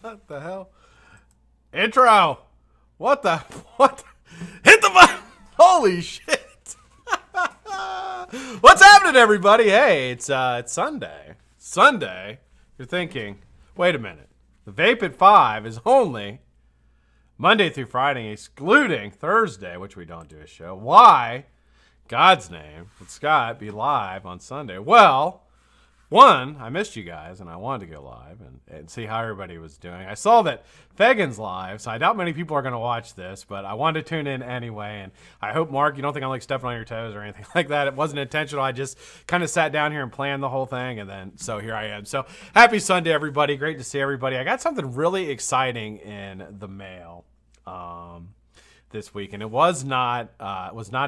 What the hell? Intro. What? Hit the button. Holy shit. What's happening, everybody? Hey, it's Sunday. Sunday? You're thinking, wait a minute. The Vape at 5 is only Monday through Friday, excluding Thursday, which we don't do a show. Why, God's name, would Scott be live on Sunday? Well, one, I missed you guys, and I wanted to go live and see how everybody was doing. I saw that Fagan's live, so I doubt many people are going to watch this, but I wanted to tune in anyway, and I hope, Mark, you don't think I'm like stepping on your toes or anything like that. It wasn't intentional. I just kind of sat down here and planned the whole thing, and then, so here I am. So, happy Sunday, everybody. Great to see everybody. I got something really exciting in the mail this week, and it was not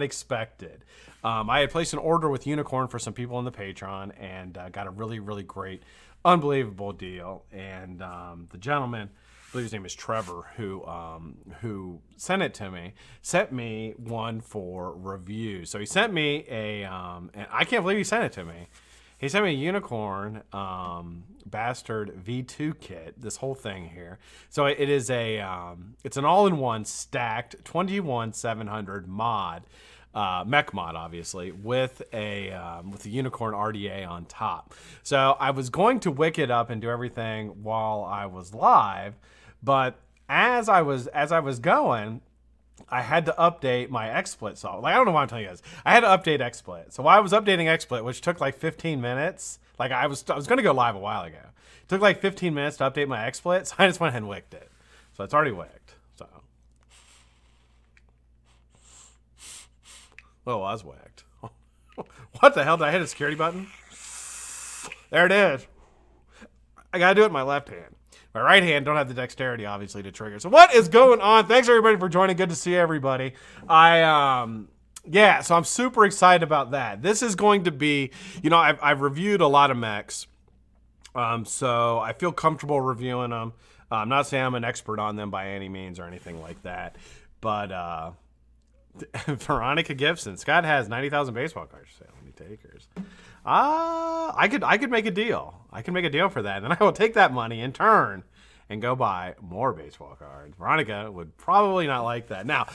expected. I had placed an order with Unicorn for some people in the Patreon and got a really, really great, unbelievable deal. And the gentleman, I believe his name is Trevor, who sent it to me, sent me one for review. So he sent me a, and I can't believe he sent it to me. He sent me a Unicorn Bastard V2 kit, this whole thing here. So it is a, it's an all-in-one stacked 21700 mod, mech mod, obviously, with a Unicorn RDA on top. So I was going to wick it up and do everything while I was live, but as I was going, I had to update my XSplit software. Like, I don't know why I'm telling you guys. I had to update XSplit. So while I was updating XSplit, which took like 15 minutes, like I was going to go live a while ago. It took like 15 minutes to update my XSplit, so I just went ahead and wicked it. So it's already wicked. So, well, it was wicked. What the hell? Did I hit a security button? There it is. I gotta do it with my left hand. My right hand don't have the dexterity, obviously, to trigger. So what is going on? Thanks, everybody, for joining. Good to see everybody. Yeah, so I'm super excited about that. This is going to be, you know, I've reviewed a lot of mechs, so I feel comfortable reviewing them. I'm not saying I'm an expert on them by any means or anything like that, but Veronica Gibson, Scott has 90,000 baseball cards for sale. Any takers? I could make a deal. I can make a deal for that. And I will take that money in turn and go buy more baseball cards. Veronica would probably not like that. Now,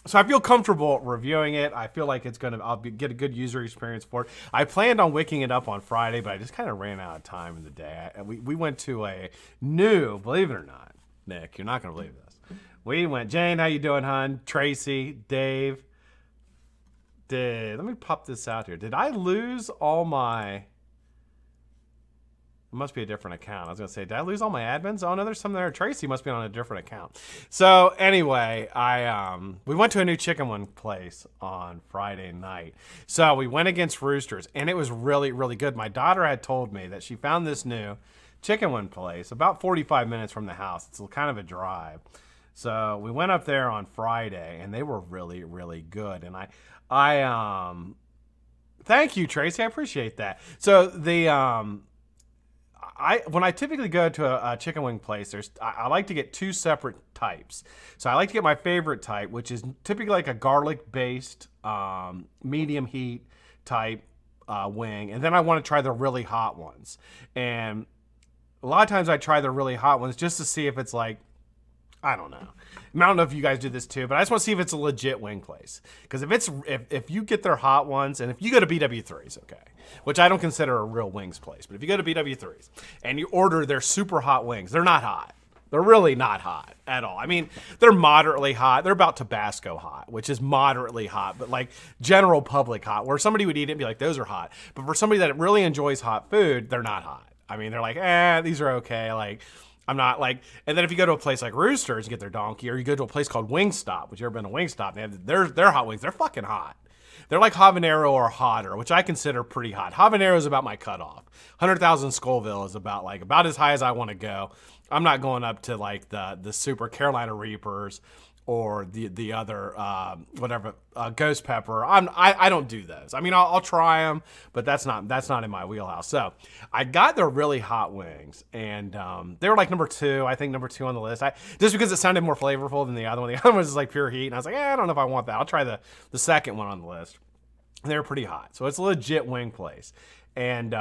so I feel comfortable reviewing it. I feel like I'll get a good user experience for it. I planned on wicking it up on Friday, but I just kind of ran out of time in the day. We went to a new, believe it or not, Nick, you're not going to believe this. We went, Jane, how you doing, hon? Tracy, Dave. Let me pop this out here. Did I lose all my... It must be a different account. I was going to say, did I lose all my admins? Oh, no, there's some there. Tracy must be on a different account. So, anyway, we went to a new chicken wing place on Friday night. So, we went against Roosters, and it was really, really good. My daughter had told me that she found this new chicken wing place about 45 minutes from the house. It's kind of a drive. So, we went up there on Friday, and they were really, really good. And thank you, Tracy. I appreciate that. So when I typically go to a chicken wing place, I like to get two separate types. So I like to get my favorite type, which is typically like a garlic-based medium heat type wing, and then I want to try the really hot ones. And a lot of times I try the really hot ones just to see if it's like, I don't know. I don't know if you guys do this too, but I just want to see if it's a legit wing place. Because if you get their hot ones, and if you go to BW3's, okay, which I don't consider a real wings place, but if you go to BW3's and you order their super hot wings, they're not hot. They're really not hot at all. I mean, they're moderately hot. They're about Tabasco hot, which is moderately hot, but like general public hot, where somebody would eat it and be like, those are hot. But for somebody that really enjoys hot food, they're not hot. I mean, they're like, these are okay. Like, I'm not like, and then if you go to a place like Roosters and get their donkey, or you go to a place called Wingstop, which you ever been to Wingstop, they have their hot wings. They're fucking hot. They're like habanero or hotter, which I consider pretty hot. Habanero is about my cutoff. 100,000 Scoville is about as high as I want to go. I'm not going up to like the super Carolina Reapers or the other whatever ghost pepper. I don't do those. I mean, I'll try them, but that's not in my wheelhouse. So I got their really hot wings, and they were like number 2, I think number 2 on the list. Just because it sounded more flavorful than the other one. The other one was just like pure heat, and I was like, I don't know if I want that. I'll try the second one on the list. They were pretty hot, so it's a legit wing place, and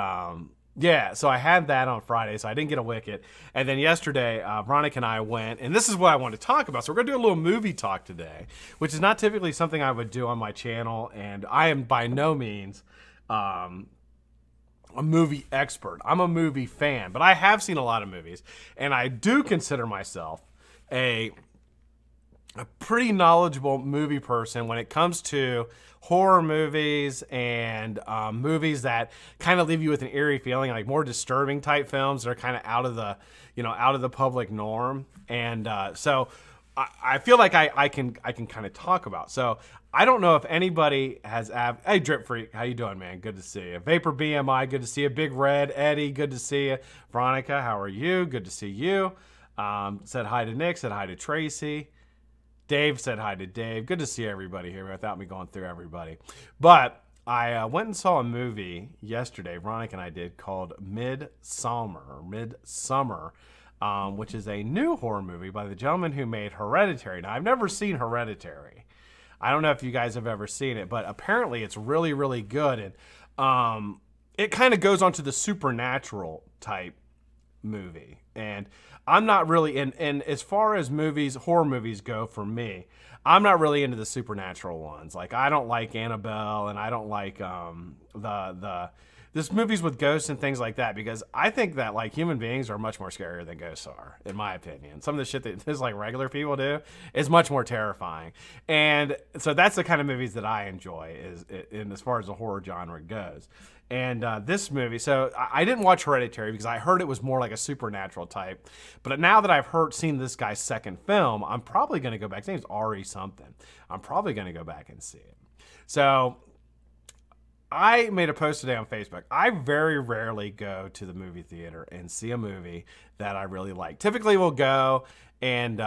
Yeah, so I had that on Friday, so I didn't get a Wicket. And then yesterday, Veronica and I went, and this is what I want to talk about. So we're going to do a little movie talk today, which is not typically something I would do on my channel, and I am by no means a movie expert. I'm a movie fan, but I have seen a lot of movies, and I do consider myself a pretty knowledgeable movie person when it comes to horror movies and movies that kind of leave you with an eerie feeling, like more disturbing type films that are kind of out of the, out of the public norm. And so I feel like I can kind of talk about. So I don't know if anybody has hey Drip Freak, how you doing, man? Good to see you. Vapor BMI, good to see you. Big Red Eddie, good to see you. Veronica, how are you? Good to see you. Said hi to Nick, said hi to Tracy. Dave said hi to Dave. Good to see everybody here without me going through everybody. But I went and saw a movie yesterday, Veronica and I did, called Midsommar, which is a new horror movie by the gentleman who made Hereditary. Now, I've never seen Hereditary. I don't know if you guys have ever seen it, but apparently it's really, really good. And it kind of goes on to the supernatural type movie. And I'm not really and as far as movies, horror movies go for me, I'm not really into the supernatural ones. Like, I don't like Annabelle, and I don't like this movies with ghosts and things like that, because I think that, like, human beings are much more scarier than ghosts are, in my opinion. Some of the shit that just like regular people do is much more terrifying. And so that's the kind of movies that I enjoy, is in as far as the horror genre goes. And this movie, so I didn't watch Hereditary because I heard it was more like a supernatural type. But now that I've seen this guy's second film, I'm probably going to go back. His name's Ari something. I'm probably going to go back and see it. So I made a post today on Facebook. I very rarely go to the movie theater and see a movie that I really like. Typically we'll go and,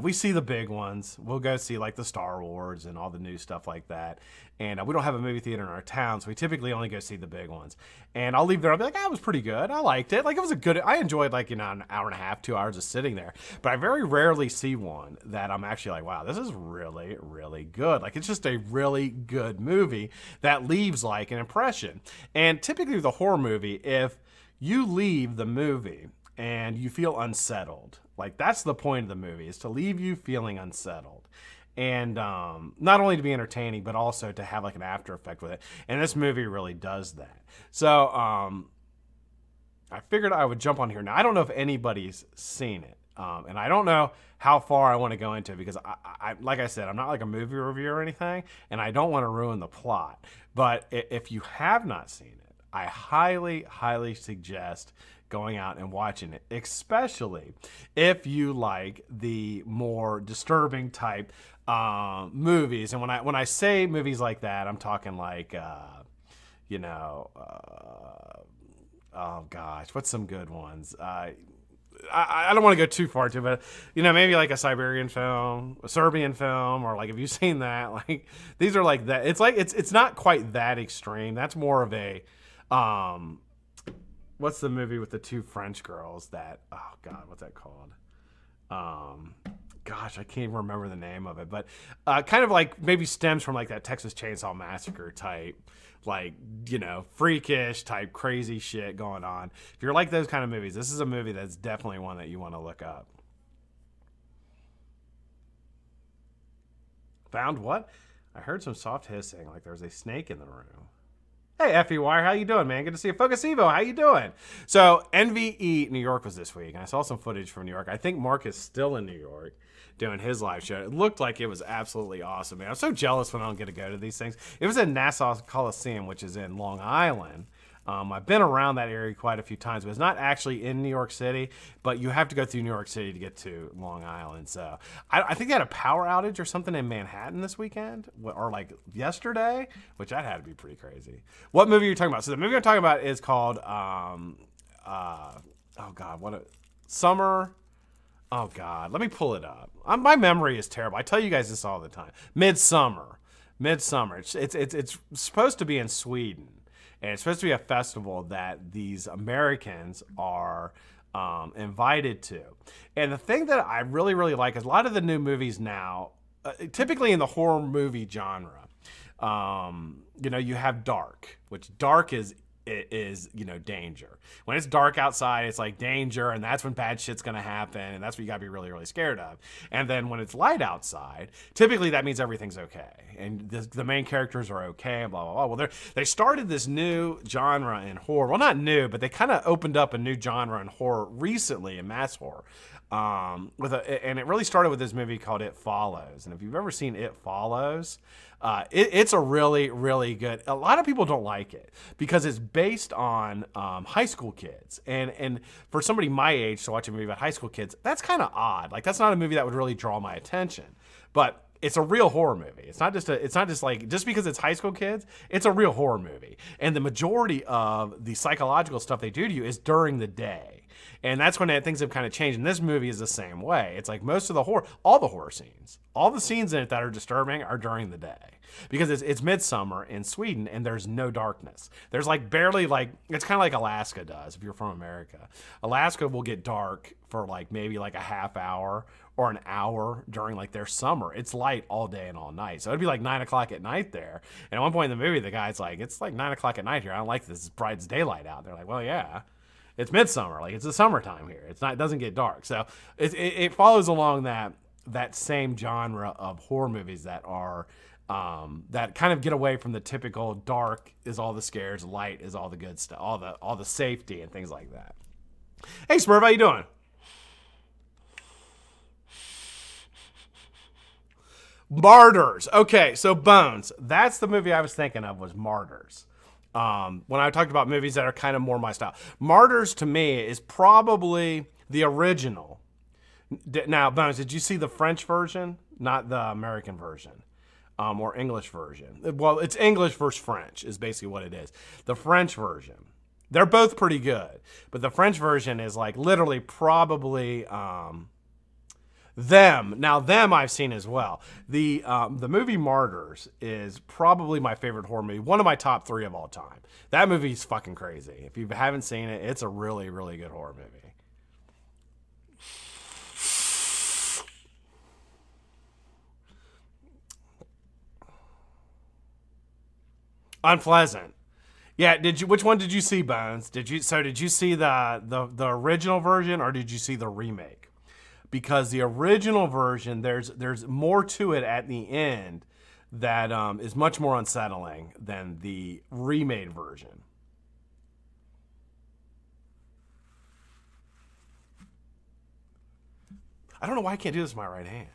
we see the big ones. We'll go see like the Star Wars and all the new stuff like that. And we don't have a movie theater in our town, so we typically only go see the big ones. And I'll leave there, I'll be like, it was pretty good. I liked it. Like, it was I enjoyed, like, an hour and a half, 2 hours of sitting there. But I very rarely see one that I'm actually like, wow, this is really, really good. Like, it's just a really good movie that leaves, like, an impression. And typically with a horror movie, if you leave the movie and you feel unsettled, like, that's the point of the movie, is to leave you feeling unsettled. And not only to be entertaining, but also to have like an after effect with it. And this movie really does that. So I figured I would jump on here. Now, I don't know if anybody's seen it. And I don't know how far I want to go into it, because I like I said, I'm not like a movie reviewer or anything, and I don't want to ruin the plot. But if you have not seen it, I highly, highly suggest going out and watching it, especially if you like the more disturbing type movies. And when I say movies like that, I'm talking like, oh gosh, what's some good ones? I don't want to go too far into it, but maybe like a Siberian film, a Serbian film, or like, have you seen that? Like, these are like that. It's like, it's not quite that extreme. That's more of a, what's the movie with the two French girls that, oh God, what's that called? Gosh, I can't even remember the name of it, but kind of like maybe stems from like that Texas Chainsaw Massacre type, like, freakish type crazy shit going on. If you're like those kind of movies, this is a movie that's definitely one that you want to look up. Found what? I heard some soft hissing, like there's a snake in the room. Hey, Effie Wire, how you doing, man? Good to see you. Focus Evo, how you doing? So, NVE New York was this week, and I saw some footage from New York. I think Mark is still in New York doing his live show. It looked like it was absolutely awesome, man. I'm so jealous when I don't get to go to these things. It was in Nassau Coliseum, which is in Long Island. I've been around that area quite a few times, but it's not actually in New York City, but you have to go through New York City to get to Long Island. So I think they had a power outage or something in Manhattan this weekend, or like yesterday, which that had to be pretty crazy. What movie are you talking about? So the movie I'm talking about is called, oh God, Summer. Oh God, let me pull it up. My memory is terrible. I tell you guys this all the time. Midsommar. It's supposed to be in Sweden. And it's supposed to be a festival that these Americans are invited to. And the thing that I really, really like is a lot of the new movies now, typically in the horror movie genre, you have Dark, which Dark is is, you know, danger. When it's dark outside, it's like danger, and that's when bad shit's gonna happen, and that's what you gotta be really, really scared of. And then when it's light outside, typically that means everything's okay, and the main characters are okay, and blah, blah, blah. Well, they started this new genre in horror. Well, not new, but they kind of opened up a new genre in horror recently, in mass horror. And it really started with this movie called It Follows. And if you've ever seen It Follows, it's a really, really good. A lot of people don't like it because it's based on high school kids. And for somebody my age to watch a movie about high school kids, that's kind of odd. Like, that's not a movie that would really draw my attention. But it's a real horror movie. It's not just like, just because it's high school kids, it's a real horror movie. And the majority of the psychological stuff they do to you is during the day. And that's when things have kind of changed. And this movie is the same way. It's like most of the horror, all the horror scenes, all the scenes in it that are disturbing are during the day. Because it's Midsommar in Sweden, and there's no darkness. There's like barely, like, it's kind of like Alaska does if you're from America. Alaska will get dark for like maybe like a half hour or an hour during like their summer. It's light all day and all night. So it'd be like 9 o'clock at night there. And at one point in the movie, the guy's like, it's like 9 o'clock at night here. I don't like this. It's bright as daylight out. They're like, well, yeah. It's midsummer, like it's the summertime here. It's not, it doesn't get dark. So it follows along that same genre of horror movies that are that kind of get away from the typical dark is all the scares, light is all the good stuff, all the safety and things like that. Hey Smurf, how you doing? Martyrs. Okay, so Bones. That's the movie I was thinking of, was Martyrs. When I talked about movies that are kind of more my style. Martyrs, to me, is probably the original. Now, Bones, did you see the French version? Not the American version. Or English version. Well, it's English versus French is basically what it is. The French version. They're both pretty good. But the French version is like literally probably... Them. Now, Them I've seen as well. The movie Martyrs is probably my favorite horror movie. One of my top 3 of all time. That movie's fucking crazy. If you haven't seen it, it's a really, really good horror movie. Unpleasant. Yeah, which one did you see, Bones? Did you see the original version, or did you see the remake? Because the original version, there's more to it at the end that is much more unsettling than the remade version. I don't know why I can't do this with my right hand.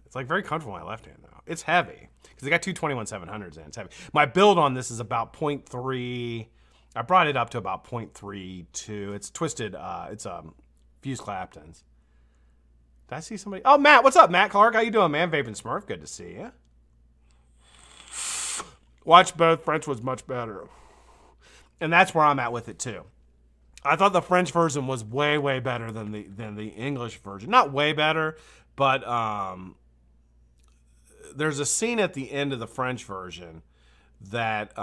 It's like very comfortable with my left hand though. It's heavy because I got two 21-700s in. It's heavy. My build on this is about 0.3. I brought it up to about 0.32. It's twisted. It's fused Claptons. Did I see somebody? Oh, Matt. What's up, Matt Clark? How you doing, man? Vaping Smurf. Good to see you. Watch both. French was much better. And that's where I'm at with it, too. I thought the French version was way, way better than the English version. Not way better, but there's a scene at the end of the French version that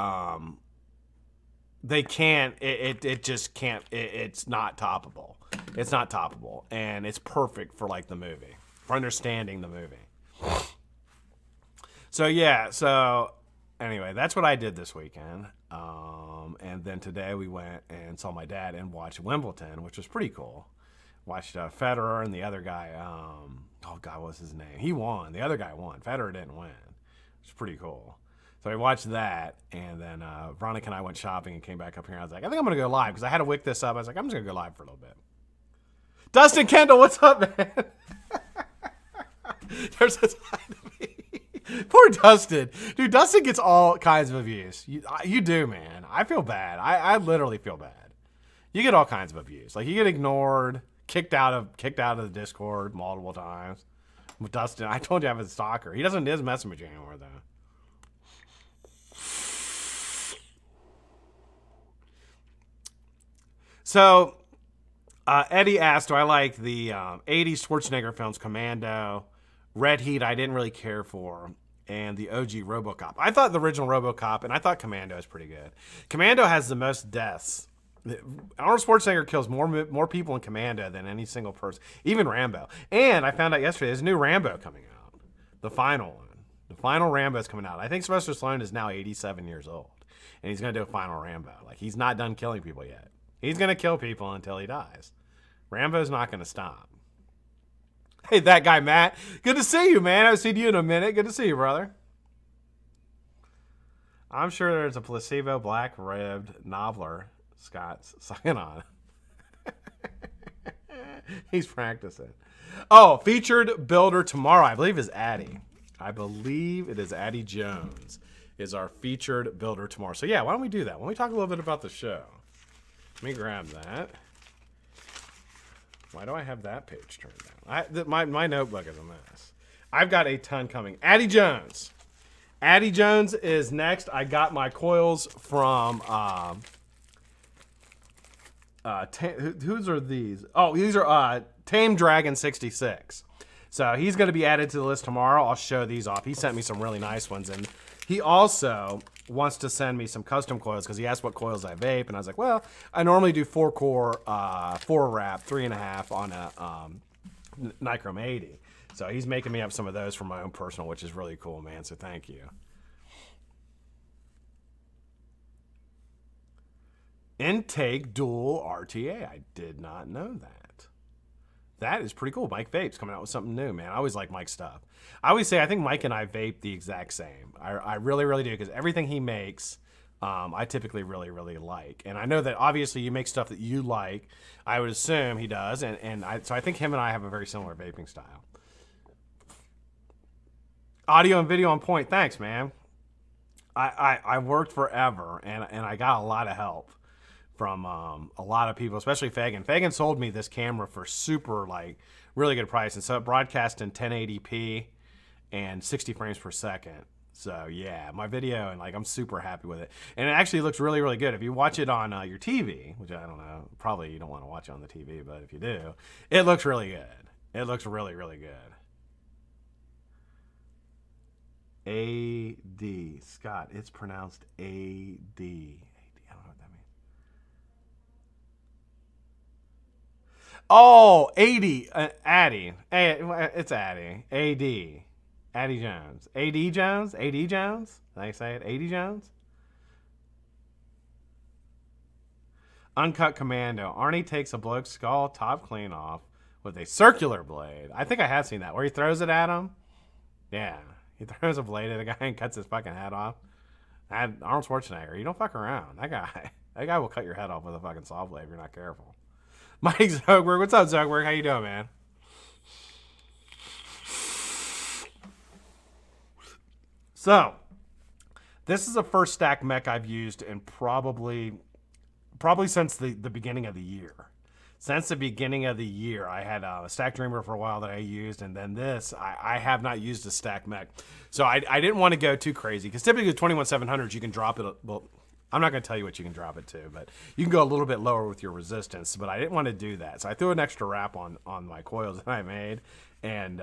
they can't, it just can't, it's not toppable. It's not toppable, and it's perfect for like the movie, for understanding the movie. So yeah, so anyway, that's what I did this weekend. And then today we went and saw my dad and watched Wimbledon, which was pretty cool. Watched Federer and the other guy, oh God, what's his name? He won. The other guy won. Federer didn't win. It's pretty cool. So we watched that, and then Veronica and I went shopping and came back up here. And I was like, I think I'm going to go live, because I had to wick this up. I was like, I'm just going to go live for a little bit. Dustin Kendall, what's up, man? There's a side of me. Poor Dustin. Dude, Dustin gets all kinds of abuse. You do, man. I feel bad. I literally feel bad. You get all kinds of abuse. Like, you get ignored, kicked out of the Discord multiple times. With Dustin, I told you I have a stalker. He doesn't messing with you anymore, though. So, Eddie asked, do I like the 80s Schwarzenegger films, Commando, Red Heat, I didn't really care for, and the OG RoboCop. I thought the original RoboCop, and I thought Commando is pretty good. Commando has the most deaths. Arnold Schwarzenegger kills more people in Commando than any single person, even Rambo. And I found out yesterday there's a new Rambo coming out, the final one. The final Rambo is coming out. I think Sylvester Stallone is now 87 years old. and he's gonna do a final Rambo. Like, he's not done killing people yet. He's gonna kill people until he dies. Rambo's not gonna stop. Hey, that guy Matt, good to see you, man. I haven't seen you in a minute. Good to see you, brother. I'm sure there's a placebo black-ribbed noveler Scott's sucking on. He's practicing. Oh, featured builder tomorrow, I believe, is Addy. I believe it is Addy Jones is our featured builder tomorrow. So yeah, why don't we do that? Why don't we talk a little bit about the show? Let me grab that. Why do I have that page turned down? My notebook is a mess. I've got a ton coming. Addy Jones. Addy Jones is next. I got my coils from... whose are these? Oh, these are Tame Dragon 66. So he's going to be added to the list tomorrow. I'll show these off. He sent me some really nice ones, and he also wants to send me some custom coils because he asked what coils I vape, and I was like, well, I normally do 4-core, 4-wrap, 3.5 on a Nichrome 80. So he's making me up some of those for my own personal, which is really cool, man. So thank you. Intake dual RTA. I did not know that. That is pretty cool. Mike Vape's coming out with something new, man. I always like Mike's stuff. I always say I think Mike and I vape the exact same. I really, really do, because everything he makes, I typically really, really like. And I know that obviously you make stuff that you like. I would assume he does. So I think him and I have a very similar vaping style. Audio and video on point. Thanks, man. I worked forever, and I got a lot of help from a lot of people, especially Fagan. Fagan sold me this camera for super, like, really good price. And so it broadcast in 1080p and 60 frames per second. So yeah, my video, and like, I'm super happy with it. And it actually looks really, really good. If you watch it on your TV, which I don't know, probably you don't want to watch it on the TV, but if you do, it looks really good. It looks really, really good. A-D. Scott, it's pronounced A-D. Oh, 80, Addy. It's Addy. A-D. Addy Jones. A-D Jones? A-D Jones? Did I say it? A-D Jones? Uncut Commando. Arnie takes a bloke's skull top clean off with a circular blade. I think I have seen that. Where he throws it at him? Yeah. He throws a blade at a guy and cuts his fucking head off. Arnold Schwarzenegger. You don't fuck around. That guy will cut your head off with a fucking saw blade if you're not careful. Mike Zogberg, what's up, Zogberg? How you doing, man? So, this is the first stack mech I've used in probably since the beginning of the year. Since the beginning of the year, I had a Stack Dreamer for a while that I used, and then this, I have not used a stack mech. So I didn't want to go too crazy, because typically with 21700s, you can drop it, well, I'm not going to tell you what you can drop it to, but you can go a little bit lower with your resistance, but I didn't want to do that. So I threw an extra wrap on my coils that I made and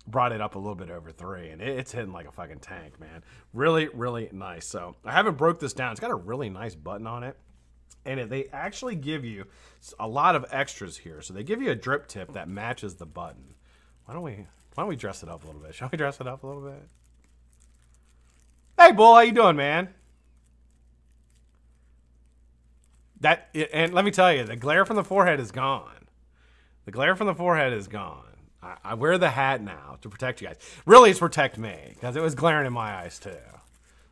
brought it up a little bit over 3, and it's hitting like a fucking tank, man. Really, really nice. So I haven't broke this down. It's got a really nice button on it, and they actually give you a lot of extras here. So they give you a drip tip that matches the button. Why don't we dress it up a little bit? Shall we dress it up a little bit? Hey, Bull, how you doing, man? And let me tell you, the glare from the forehead is gone. The glare from the forehead is gone. I wear the hat now to protect you guys. Really, it's protect me, because it was glaring in my eyes, too.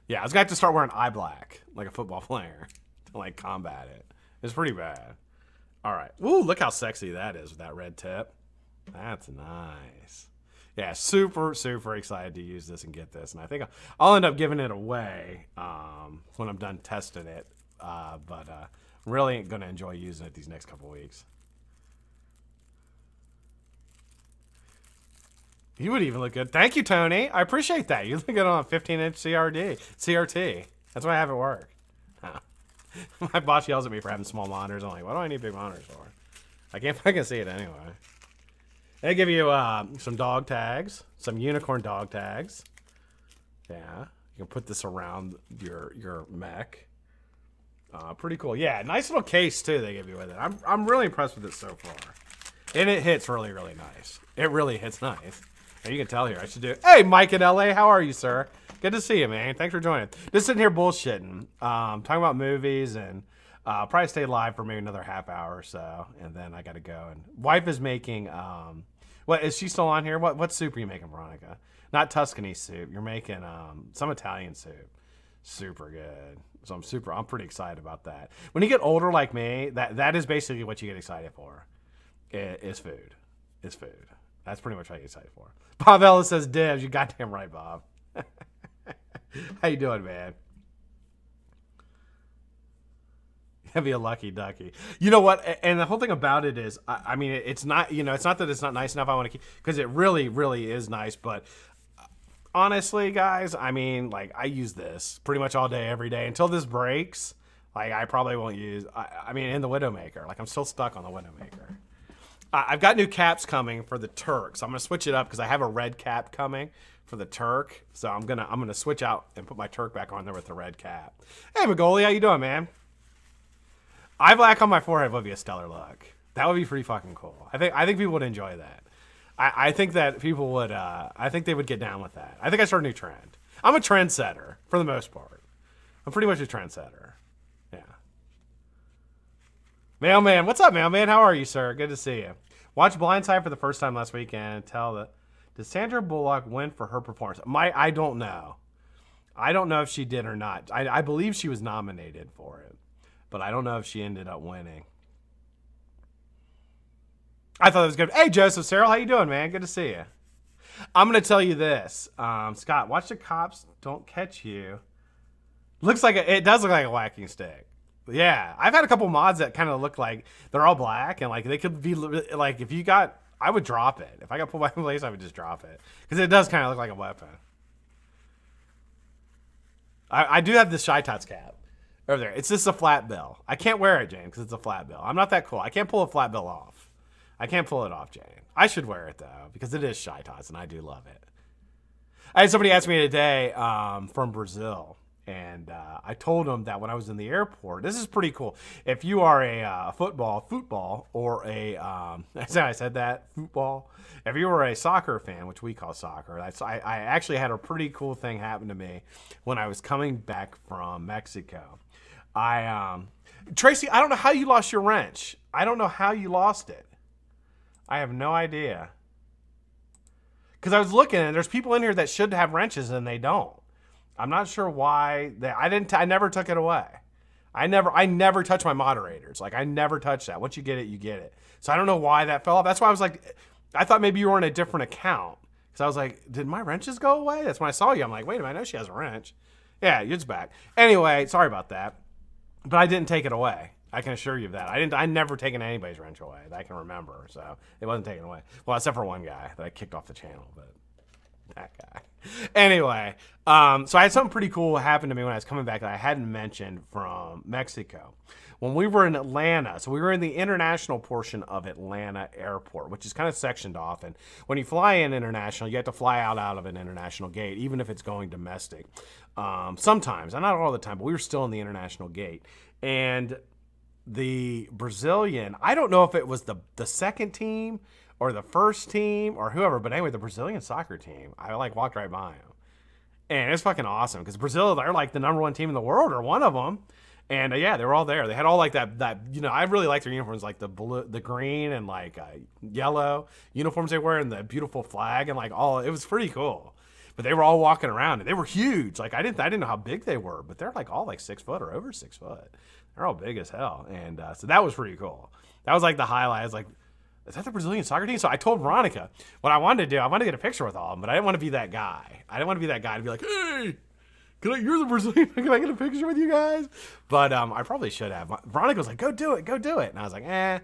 Yeah, I was going to have to start wearing eye black, like a football player, to, like, combat it. It's pretty bad. All right. Ooh, look how sexy that is with that red tip. That's nice. Yeah, super, super excited to use this and get this. And I think I'll end up giving it away when I'm done testing it. But really going to enjoy using it these next couple weeks. You would even look good. Thank you, Tony. I appreciate that. You look good on a 15-inch CRT. That's why I have it work. Oh. My boss yells at me for having small monitors. I'm like, what do I need big monitors for? I can't fucking see it anyway. They give you some dog tags, some unicorn dog tags. Yeah, you can put this around your mech. Pretty cool. Yeah, nice little case too they give you with it. I'm really impressed with it so far. And it hits really, really nice. It really hits nice. And you can tell here, I should do... Hey, Mike in LA, how are you, sir? Good to see you, man. Thanks for joining. Just sitting here bullshitting, talking about movies, and probably stay live for maybe another half hour or so, and then I got to go. And wife is making, what is she still on here? What soup are you making, Veronica? Not Tuscany soup. You're making some Italian soup. Super good. So I'm pretty excited about that. When you get older like me, that is basically what you get excited for. Is food. It's food. That's pretty much what I get excited for. Bob Ellis says dibs. You goddamn right, Bob. How you doing, man? You'll be a lucky ducky. You know what? And the whole thing about it is, I mean, it's not, it's not that it's not nice enough. I want to keep, because it really, really is nice. But honestly, guys, I mean, like, I use this pretty much all day, every day until this breaks. Like, I probably won't use, I mean, in the Widowmaker. Like, I'm still stuck on the Widowmaker. I've got new caps coming for the Turk, so I'm gonna switch it up because I have a red cap coming for the Turk. So I'm gonna switch out and put my Turk back on there with the red cap. Hey, Magoli, how you doing, man? Eye black on my forehead would be a stellar look. That would be pretty fucking cool. I think people would enjoy that. I think that people would. I think they would get down with that. I think I started a new trend. I'm a trendsetter for the most part. I'm pretty much a trendsetter. Yeah. Mailman, what's up, Mailman? How are you, sir? Good to see you. Watched Blindside for the first time last weekend. Did Sandra Bullock win for her performance? I don't know. I don't know if she did or not. I believe she was nominated for it, but I don't know if she ended up winning. I thought it was good. Hey, Joseph Cyril, how you doing, man? Good to see you. I'm going to tell you this. Scott, watch the cops don't catch you. Looks like it does look like a whacking stick. Yeah, I've had a couple mods that kind of look like they're all black, and like they could be like, if you got, I would drop it. If I got pulled by police, I would just drop it because it does kind of look like a weapon. I do have the Shy Tots cap over there. It's just a flat bill. I can't wear it, Jane, because it's a flat bill. I'm not that cool. I can't pull a flat bill off. I can't pull it off, Jane. I should wear it though because it is Shy Tots, and I do love it. I had somebody ask me today from Brazil. And I told him that when I was in the airport, this is pretty cool. If you are a football, or a, I said that, football. If you were a soccer fan, which we call soccer, I actually had a pretty cool thing happen to me when I was coming back from Mexico. Tracy, I don't know how you lost your wrench. I don't know how you lost it. I have no idea. Because I was looking, and there's people in here that should have wrenches, and they don't. I'm not sure why I never took it away. I never touch my moderators. Like I never touch that. Once you get it, you get it. So I don't know why that fell off. That's why I was like, I thought maybe you were on a different account. Because I was like, did my wrenches go away? That's when I saw you. I'm like, wait a minute, I know she has a wrench. Yeah, it's back. Anyway, sorry about that. But I didn't take it away. I can assure you of that. I never taken anybody's wrench away that I can remember. So it wasn't taken away. Well, except for one guy that I kicked off the channel, but that guy. Anyway, so I had something pretty cool happen to me when I was coming back that I hadn't mentioned from Mexico. When we were in Atlanta, so we were in the international portion of Atlanta Airport, which is kind of sectioned off. And when you fly in international, you have to fly out of an international gate, even if it's going domestic. Sometimes, and not all the time, but we were still in the international gate. And the Brazilian, I don't know if it was the second team or the first team or whoever, but anyway, the Brazilian soccer team, I like walked right by them. And it's fucking awesome because Brazil, they're like the #1 team in the world or one of them. And yeah, they were all there. They had all like that, I really like their uniforms, like the blue, the green and like yellow uniforms they wear and the beautiful flag and like it was pretty cool. But they were all walking around and they were huge. Like I didn't know how big they were, but they're like all like 6 foot or over 6 foot. They're all big as hell. And so that was pretty cool. That was like the highlight. I was like, is that the Brazilian soccer team? So I told Veronica what I wanted to do. I wanted to get a picture with all of them, but I didn't want to be that guy. I didn't want to be that guy to be like, hey, you're the Brazilian. Can I get a picture with you guys? But I probably should have. Veronica was like, go do it. And I was like, I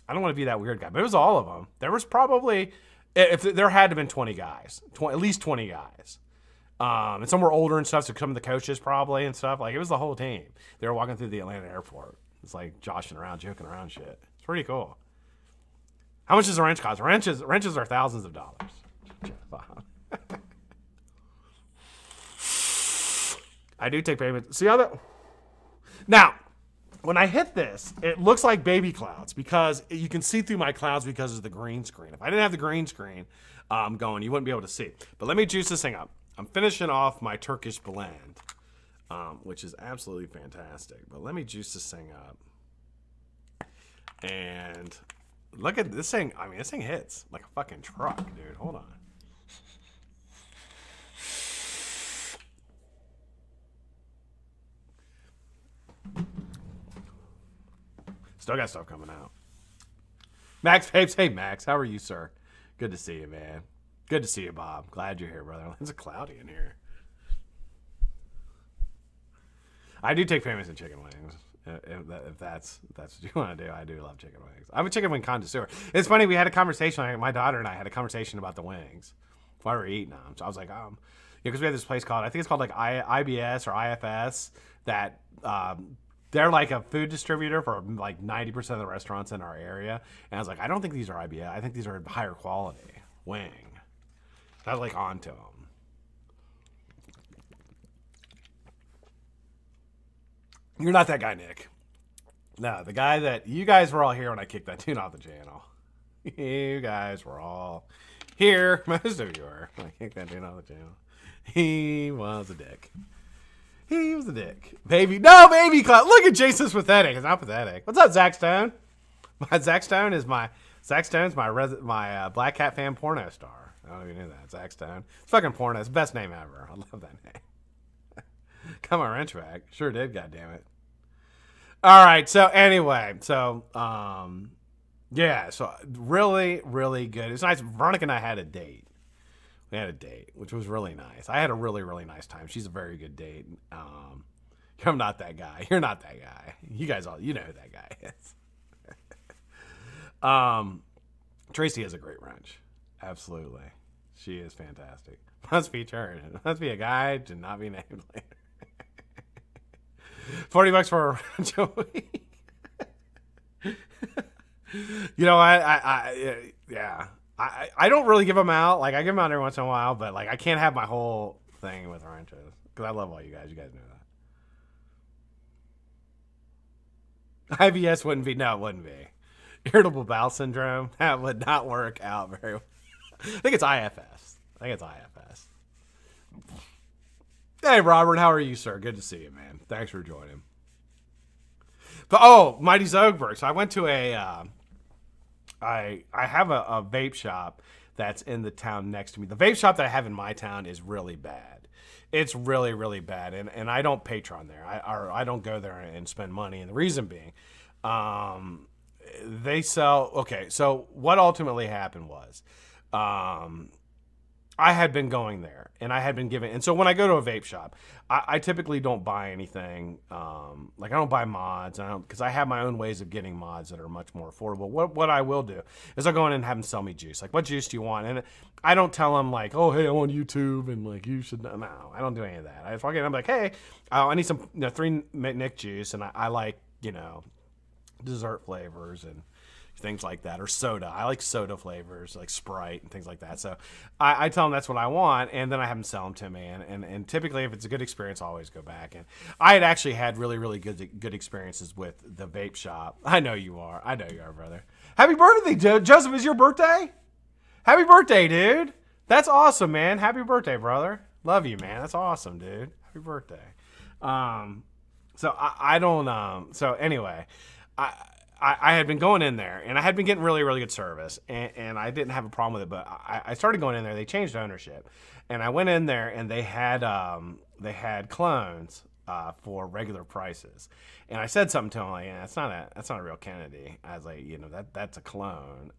don't want to be that weird guy. But it was all of them. There was probably, if there had to have been 20 guys, at least 20 guys. And some were older and stuff, so some of the coaches probably and stuff. Like, it was the whole team. They were walking through the Atlanta airport. It's like joshing around, joking around shit. It's pretty cool. How much does a wrench cost? Wrenches are thousands of dollars. I do take payment. See how that? Now, when I hit this, it looks like baby clouds because you can see through my clouds because of the green screen. If I didn't have the green screen going, you wouldn't be able to see. But let me juice this thing up. I'm finishing off my Turkish blend, which is absolutely fantastic. But let me juice this thing up. And look at this thing. I mean, this thing hits like a fucking truck, dude. Hold on. Still got stuff coming out. Max Vapes. Hey, Max. How are you, sir? Good to see you, man. Good to see you, Bob. Glad you're here, brother. It's cloudy in here. I do take famous in chicken wings. If that's what you want to do, I do love chicken wings. I'm a chicken wing connoisseur. It's funny, we had a conversation, my daughter and I had a conversation about the wings while we were eating them. So I was like, because we have this place called, I think it's called like IBS or IFS, that they're like a food distributor for like 90% of the restaurants in our area. And I was like, I don't think these are IBS. I think these are higher quality wing. I was like onto them. You're not that guy, Nick. No, the guy that you guys were all here when I kicked that tune off the channel. You guys were all here. Most of you were when I kicked that tune off the channel. He was a dick. He was a dick. Baby. No, baby. Look at Jason's pathetic. It's not pathetic. What's up, Zach Stone? Zach Stone's my Blackcatfam porno star. I don't even know that. Zach Stone. It's fucking porno. It's the best name ever. I love that name. Come on, wrench back. Sure did, goddammit. All right, so anyway, yeah, so really, really good. It's nice. Veronica and I had a date. We had a date, which was really nice. I had a really, really nice time. She's a very good date. I'm not that guy. You're not that guy. You guys all, you know who that guy is. Tracy has a great wrench. Absolutely. She is fantastic. Must be turned. Must be a guy to not be named later. $40 for a wrench a week. You know, yeah. I don't really give them out. Like, I give them out every once in a while, but like, I can't have my whole thing with wrenches because I love all you guys. You guys know that. IBS wouldn't be. No, it wouldn't be. Irritable bowel syndrome. That would not work out very well. I think it's IFS. Hey, Robert, how are you, sir? Good to see you, man. Thanks for joining. But, Mighty Zogberg. So I went to I have a vape shop that's in the town next to me. The vape shop that I have in my town is really bad. It's really, really bad. And I don't patron there. I don't go there and spend money. And the reason being, they sell, okay, so what ultimately happened was, I had been going there and I had been given, and so when I go to a vape shop, I typically don't buy anything. Like I don't buy mods, because I have my own ways of getting mods that are much more affordable. What I will do is I'll go in and have them sell me juice. Like, what juice do you want? And I don't tell them like, oh, hey, I'm on YouTube and like you should. No, I don't do any of that. I just walk in and I'm like, hey, I need some 3 Nick juice, and I like, dessert flavors and things like that, or soda. I like soda flavors, like Sprite and things like that. So I tell them that's what I want, and then I have them sell them to me. And typically, if it's a good experience, I always go back. And I had actually had really, really good experiences with the vape shop. I know you are. I know you are, brother. Happy birthday, Joseph. Is your birthday? Happy birthday, dude. That's awesome, man. Happy birthday, brother. Love you, man. That's awesome, dude. Happy birthday. So I don't. So anyway, I had been going in there, and I had been getting really, really good service, and I didn't have a problem with it, but I started going in there. They changed ownership, and I went in there, and they had clones for regular prices. And I said something to him like, yeah, that's not a real Kennedy. I was like, that's a clone.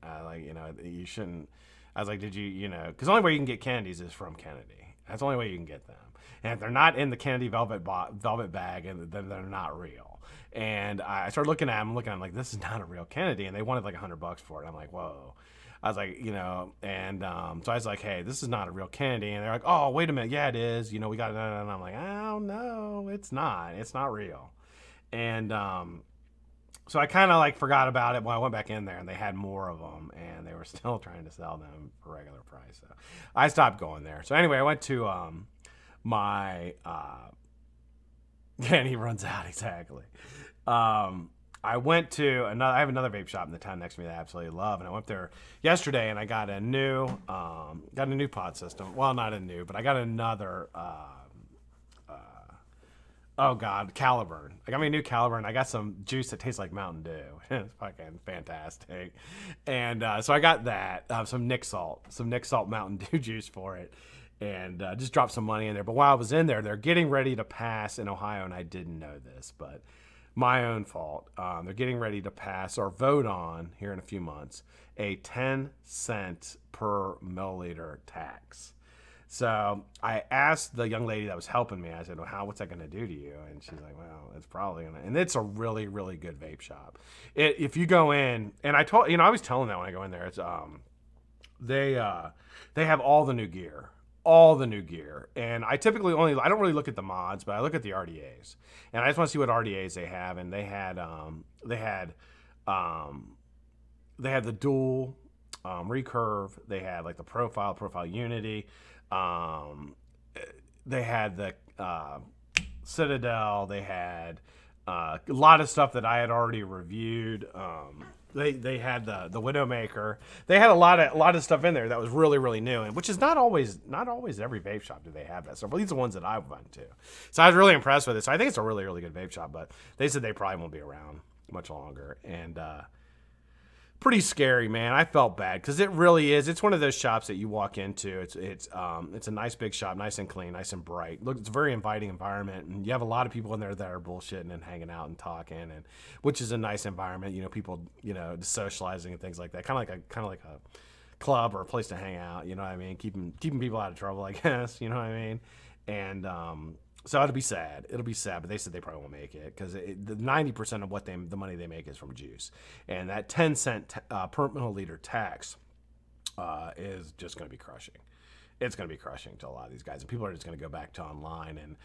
You shouldn't. I was like, did you, because the only way you can get Kennedys is from Kennedy. That's the only way you can get them. And if they're not in the Kennedy velvet bag, and then they're not real. And I started looking at them, like, this is not a real Kennedy. And they wanted like $100 for it. I'm like, whoa. I was like, and so I was like, hey, this is not a real Kennedy. And they're like, oh, wait a minute. Yeah, it is. We got it. And I'm like, oh, no, it's not. It's not real. And so I kind of like forgot about it when I went back in there, and they had more of them, and they were still trying to sell them for regular price. So I stopped going there. So anyway, I went to and he runs out, exactly. I I went to another. I have another vape shop in the town next to me that I absolutely love, and I went there yesterday, and I got a new pod system. Well, not a new, but I got another. Oh God, Caliburn. I got me a new Caliburn. I got some juice that tastes like Mountain Dew. It's fucking fantastic. And so I got that. Some Nick Salt Mountain Dew juice for it, and just dropped some money in there. But while I was in there, they're getting ready to pass in Ohio, and I didn't know this, but my own fault. They're getting ready to pass or vote on here in a few months a 10-cent per milliliter tax. So I asked the young lady that was helping me, I said, well, what's that going to do to you? And she's like, well, it's probably going to, and it's a really, really good vape shop. If you go in, and I was telling that when I go in there, it's, they have all the new gear. And I typically I don't really look at the mods, but I look at the RDAs, and I just want to see what RDAs they have. And they had the dual recurve. They had like the profile unity. They had the Citadel. They had a lot of stuff that I had already reviewed. They had the Widowmaker. They had a lot of stuff in there that was really, really new, and which is not always every vape shop do they have that stuff. But these are the ones that I went to, so I was really impressed with it. So I think it's a really, really good vape shop. But they said they probably won't be around much longer, and pretty scary, man. I felt bad because it really is. It's one of those shops that you walk into. It's a nice big shop, nice and clean, nice and bright. Look, it's a very inviting environment, and you have a lot of people in there that are bullshitting and hanging out and talking, and which is a nice environment. You know, people, just socializing and things like that. Kind of like a club or a place to hang out. You know what I mean? Keeping people out of trouble, I guess. You know what I mean? And so it'll be sad. But they said they probably won't make it because the 90% of the money they make is from juice, and that 10-cent per milliliter tax is just going to be crushing. It's going to be crushing to a lot of these guys, and people are just going to go back to online. And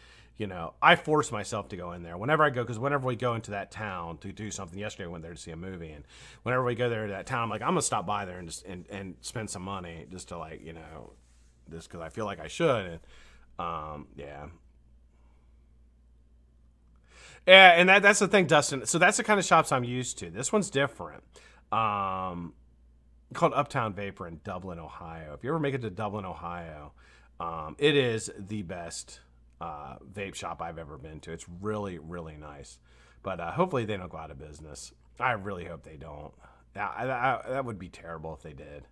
I force myself to go in there whenever I go, because whenever we go into that town to do something. Yesterday I went there to see a movie, and whenever we go there to that town, I'm like, I'm gonna stop by there and just and spend some money just to just because I feel like I should. And yeah. Yeah, and that's the thing, Dustin. So that's the kind of shops I'm used to. This one's different. Called Uptown Vapor in Dublin, Ohio. If you ever make it to Dublin, Ohio, it is the best vape shop I've ever been to. It's really, really nice. But hopefully they don't go out of business. I really hope they don't. That would be terrible if they did.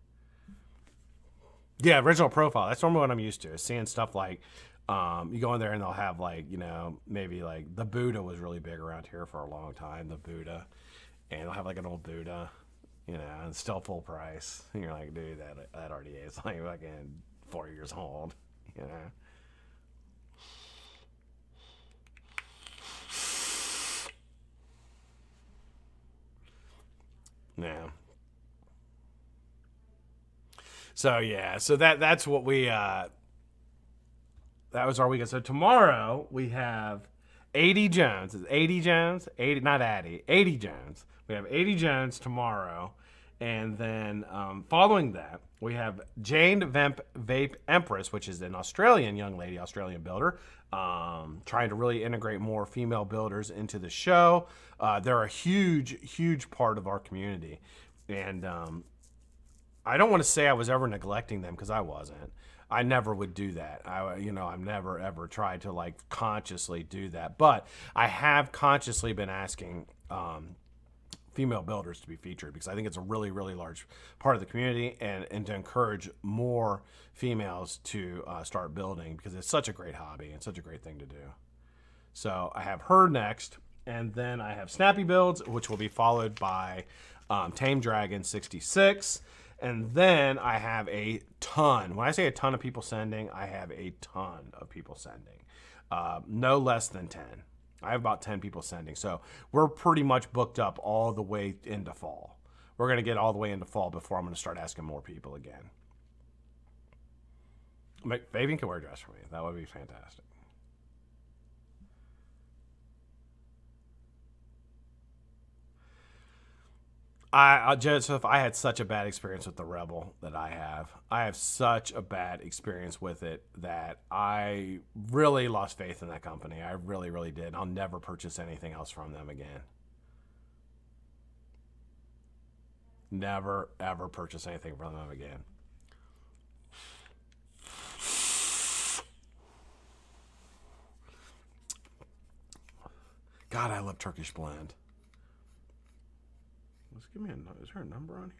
Yeah, original profile. That's normally what I'm used to, is seeing stuff like you go in there and they'll have maybe like the Buddha was really big around here for a long time, the Buddha, and they'll have like an old Buddha, and it's still full price. And you're like, dude, that RDA is like fucking 4 years old, Yeah. So yeah, so that's what we that was our weekend. So tomorrow we have 80 Jones. It's 80 Jones, 80 not Addy, 80 Jones. We have 80 Jones tomorrow, and then following that we have Jane Vape Empress, which is an Australian young lady, Australian builder, trying to really integrate more female builders into the show. They're a huge part of our community, and I don't want to say I was ever neglecting them, because I wasn't. I never would do that. I've never ever tried to consciously do that, but I have consciously been asking female builders to be featured, because I think it's a really, really large part of the community, and to encourage more females to start building, because it's such a great hobby and such a great thing to do. So I have her next, and then I have Snappy Builds, which will be followed by Tame Dragon 66. And then I have a ton. When I say a ton of people sending, I have a ton of people sending. No less than 10. I have about 10 people sending. So we're pretty much booked up all the way into fall. We're going to get all the way into fall before I'm going to start asking more people again. Vaping can wear a dress for me. That would be fantastic. Joseph, I had such a bad experience with the Rebel that I have. I have such a bad experience with it that I really lost faith in that company. I really, really did. I'll never purchase anything else from them again. Never, ever purchase anything from them again. God, I love Turkish blend. Let's give me a. Is there a number on here?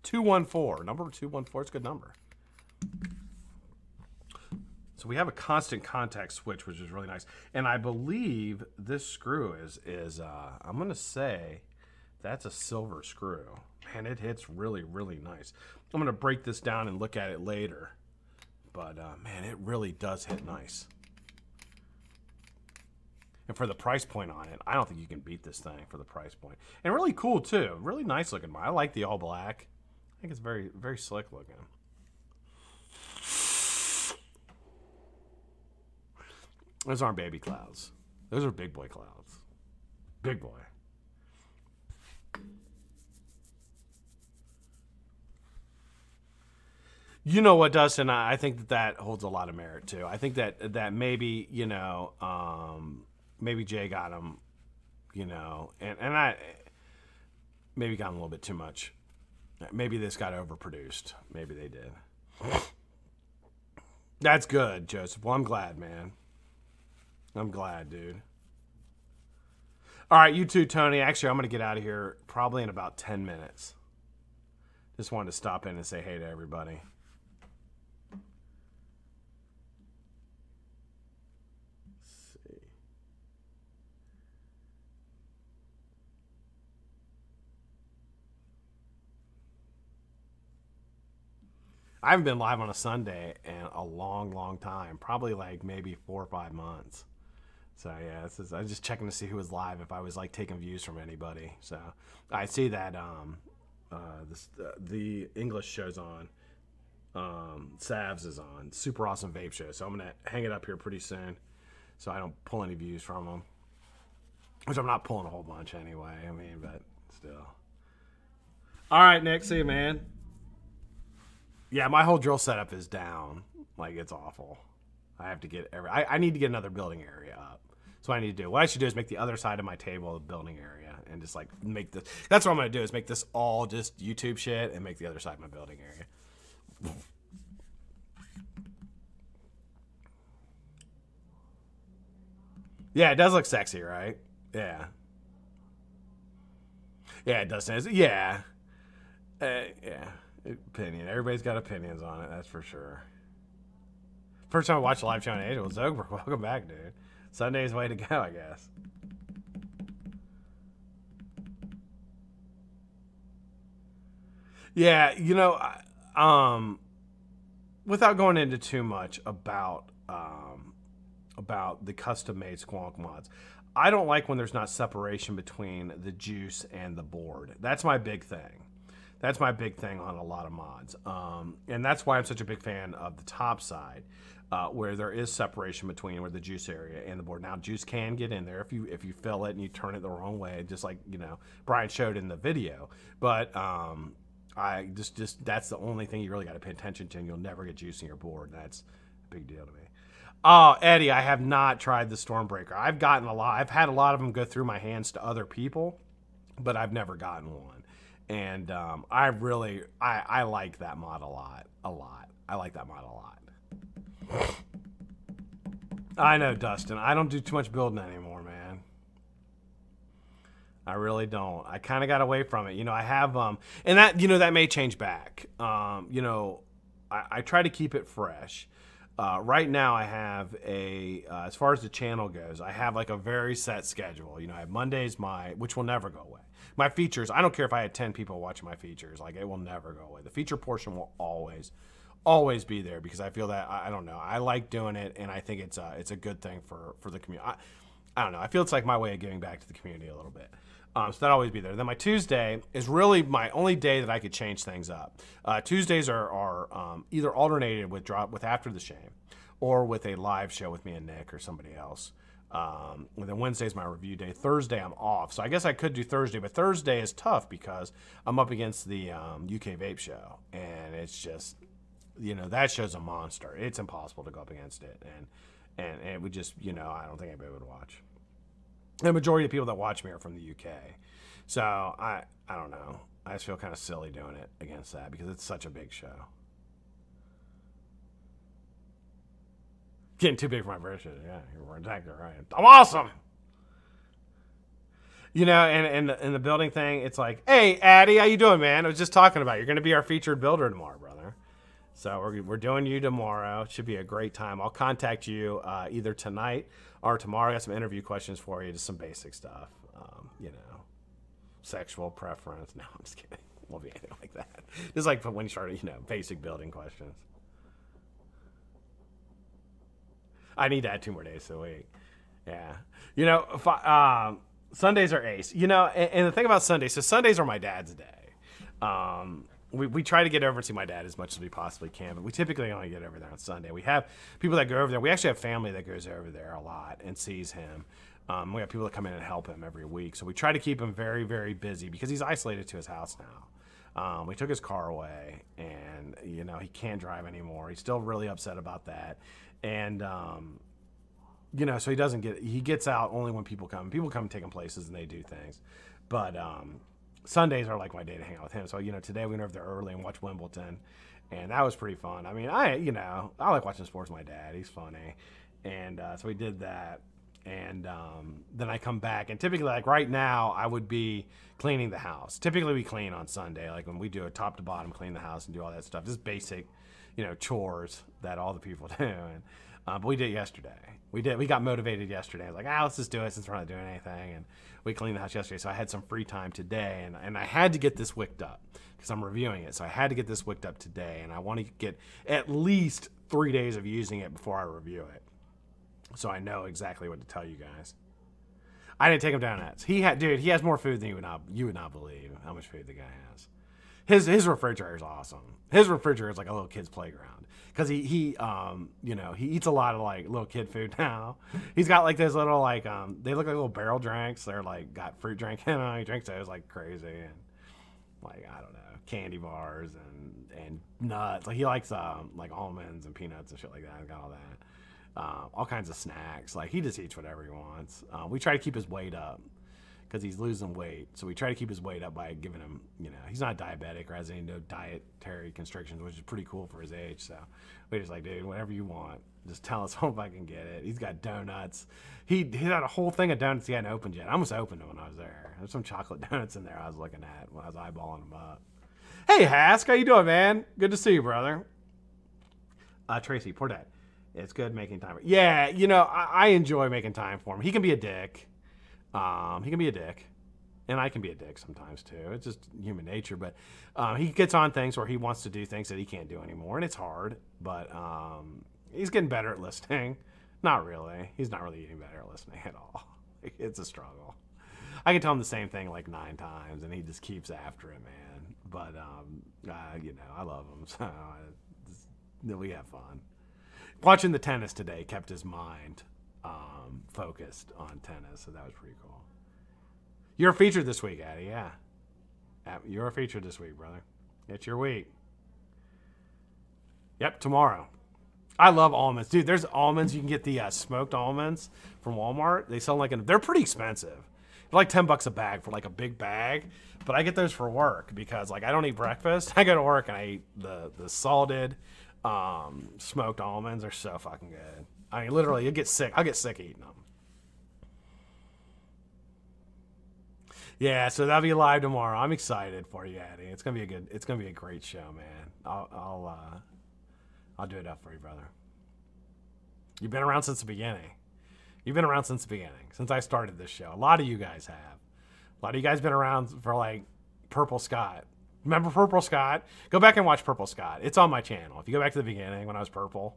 214. Number 214. It's a good number. So we have a constant contact switch, which is really nice. And I believe this screw is I'm going to say that's a silver screw. Man, it hits really, really nice. I'm going to break this down and look at it later. But, man, it really does hit nice. And for the price point on it, I don't think you can beat this thing for the price point. And really cool, too. Really nice looking. I like the all black. I think it's very, very slick looking. Those aren't baby clouds. Those are big boy clouds. Big boy. You know what, Dustin? I think that holds a lot of merit, too. I think that maybe, you know, maybe Jay got him, you know, and I maybe got him a little bit too much. Maybe this got overproduced. Maybe they did. That's good, Joseph. Well, I'm glad, man. I'm glad, dude. All right, you too, Tony. Actually, I'm going to get out of here probably in about 10 minutes. Just wanted to stop in and say hey to everybody. Let's see. I haven't been live on a Sunday in a long, long time. Probably like maybe 4 or 5 months. So yeah, I was just checking to see who was live, if I was like taking views from anybody. So I see that the English show's on. Savs is on. Super awesome vape show. So I'm gonna hang it up here pretty soon, so I don't pull any views from them. Which I'm not pulling a whole bunch anyway. I mean, but still. All right, Nick. See you, man. Yeah, my whole drill setup is down. Like, it's awful. I have to get I need to get another building area up. So what I need to do. What I should do is make the other side of my table a building area and just like make this. That's what I'm gonna do, is make this all just YouTube shit and make the other side my building area. Yeah, it does look sexy, right? Yeah. Yeah, it does. Yeah. Yeah. Opinion. Everybody's got opinions on it, that's for sure. First time I watched a live show on Angel, Zogberg. Welcome back, dude. Sunday's way to go, I guess. Yeah, you know, without going into too much about the custom-made Squonk mods, I don't like when there's not separation between the juice and the board. That's my big thing. That's my big thing on a lot of mods. And that's why I'm such a big fan of the top side, where there is separation between where the juice area and the board. Now, juice can get in there if you fill it and you turn it the wrong way, just like, you know, Brian showed in the video. But I just that's the only thing you really got to pay attention to, and you'll never get juice in your board. That's a big deal to me. Oh, Eddie, I have not tried the Stormbreaker. I've had a lot of them go through my hands to other people, but I've never gotten one. And I like that mod a lot. I like that mod a lot. I know, Dustin. I don't do too much building anymore, man. I really don't. I kind of got away from it. You know, I have, and that, you know, that may change back. You know, I try to keep it fresh. Right now I have as far as the channel goes, I have like a very set schedule. You know, I have Mondays, which will never go away. My features, I don't care if I had 10 people watching my features, like, it will never go away. The feature portion will always be there, because I feel that, I don't know, I like doing it, and I think it's a good thing for the community. I don't know, I feel it's like my way of giving back to the community a little bit. So that'll always be there. Then my Tuesday is really my only day that I could change things up. Tuesdays are either alternated with After the Shame, or with a live show with me and Nick or somebody else. And then Wednesday's my review day. Thursday I'm off, so I guess I could do Thursday, but Thursday is tough because I'm up against the UK Vape show, and it's just, you know, that show's a monster. It's impossible to go up against it, and it would just, you know, I don't think anybody would watch. The majority of people that watch me are from the UK, so I don't know. I just feel kind of silly doing it against that because it's such a big show. Getting too big for my britches. Yeah, you're exactly right. I'm awesome. You know, and in the building thing, it's like, hey, Addy, how you doing, man? I was just talking about you. You're going to be our featured builder tomorrow, brother. So we're doing you tomorrow. It should be a great time. I'll contact you either tonight or tomorrow. I got some interview questions for you, just some basic stuff. You know, sexual preference. No, I'm just kidding. Won't be anything like that. Just like when you start, you know, basic building questions. I need to add 2 more days a week. Yeah. You know, Sundays are ace. You know, and the thing about Sundays, so Sundays are my dad's day. We try to get over and see my dad as much as we possibly can, but we typically only get over there on Sunday. We have people that go over there. We actually have family that goes over there a lot and sees him. We have people that come in and help him every week. So we try to keep him very, very busy because he's isolated to his house now. We took his car away, and, you know, he can't drive anymore. He's still really upset about that. And, you know, so he gets out only when people come. People come and take him places and they do things. But Sundays are like my day to hang out with him. So, you know, today we went over there early and watched Wimbledon, and that was pretty fun. I mean, I like watching sports with my dad. He's funny. And so we did that. And then I come back, and typically, like right now, I would be cleaning the house. Typically, we clean on Sunday, like when we do a top to bottom, clean the house and do all that stuff. Just basic, you know, chores that all the people do. And but we did it yesterday. We got motivated yesterday. Like, let's just do it since we're not doing anything. And we cleaned the house yesterday, so I had some free time today, and I had to get this wicked up because I'm reviewing it. So I had to get this wicked up today, and I want to get at least 3 days of using it before I review it, so I know exactly what to tell you guys. I didn't take him down nuts. He has more food than you would not believe how much food the guy has. His refrigerator is awesome. His refrigerator is like a little kid's playground because he you know, he eats a lot of like little kid food now. He's got like this little like they look like little barrel drinks. They're like got fruit drink in them. He drinks those like crazy, and like I don't know, candy bars and nuts. Like he likes like almonds and peanuts and shit like that. He's got all that. All kinds of snacks. Like he just eats whatever he wants. We try to keep his weight up because he's losing weight. So we try to keep his weight up by giving him, you know, he's not diabetic or has any no dietary constrictions, which is pretty cool for his age. So we just like, dude, whatever you want, just tell us if I can get it. He's got donuts. He had a whole thing of donuts he hadn't opened yet. I almost opened them when I was there. There's some chocolate donuts in there I was looking at when I was eyeballing them up. Hey, Hask, how you doing, man? Good to see you, brother. Tracy, poor dad. It's good making time. Yeah, you know, I enjoy making time for him. He can be a dick. He can be a dick. And I can be a dick sometimes, too. It's just human nature. But he gets on things where he wants to do things that he can't do anymore. And it's hard. But he's getting better at listening. Not really. He's not really getting better at listening at all. It's a struggle. I can tell him the same thing like 9 times, and he just keeps after it, man. But, you know, I love him. So we have fun. Watching the tennis today kept his mind focused on tennis, so that was pretty cool. You're featured this week, Addy, yeah. You're featured this week, brother. It's your week. Yep, tomorrow. I love almonds. Dude, there's almonds. You can get the smoked almonds from Walmart. They sell like, they're pretty expensive. They're like $10 a bag for like a big bag, but I get those for work because like I don't eat breakfast. I go to work and I eat the salted smoked almonds. Are so fucking good. I mean, literally, you get sick. I'll get sick eating them. Yeah, so that'll be live tomorrow. I'm excited for you, Addy. It's gonna be a great show, man. I'll do it up for you, brother. You've been around since the beginning. You've been around since the beginning, since I started this show. A lot of you guys have. A lot of you guys been around for like Purple Scott. Remember Purple Scott? Go back and watch Purple Scott. It's on my channel. If you go back to the beginning when I was purple,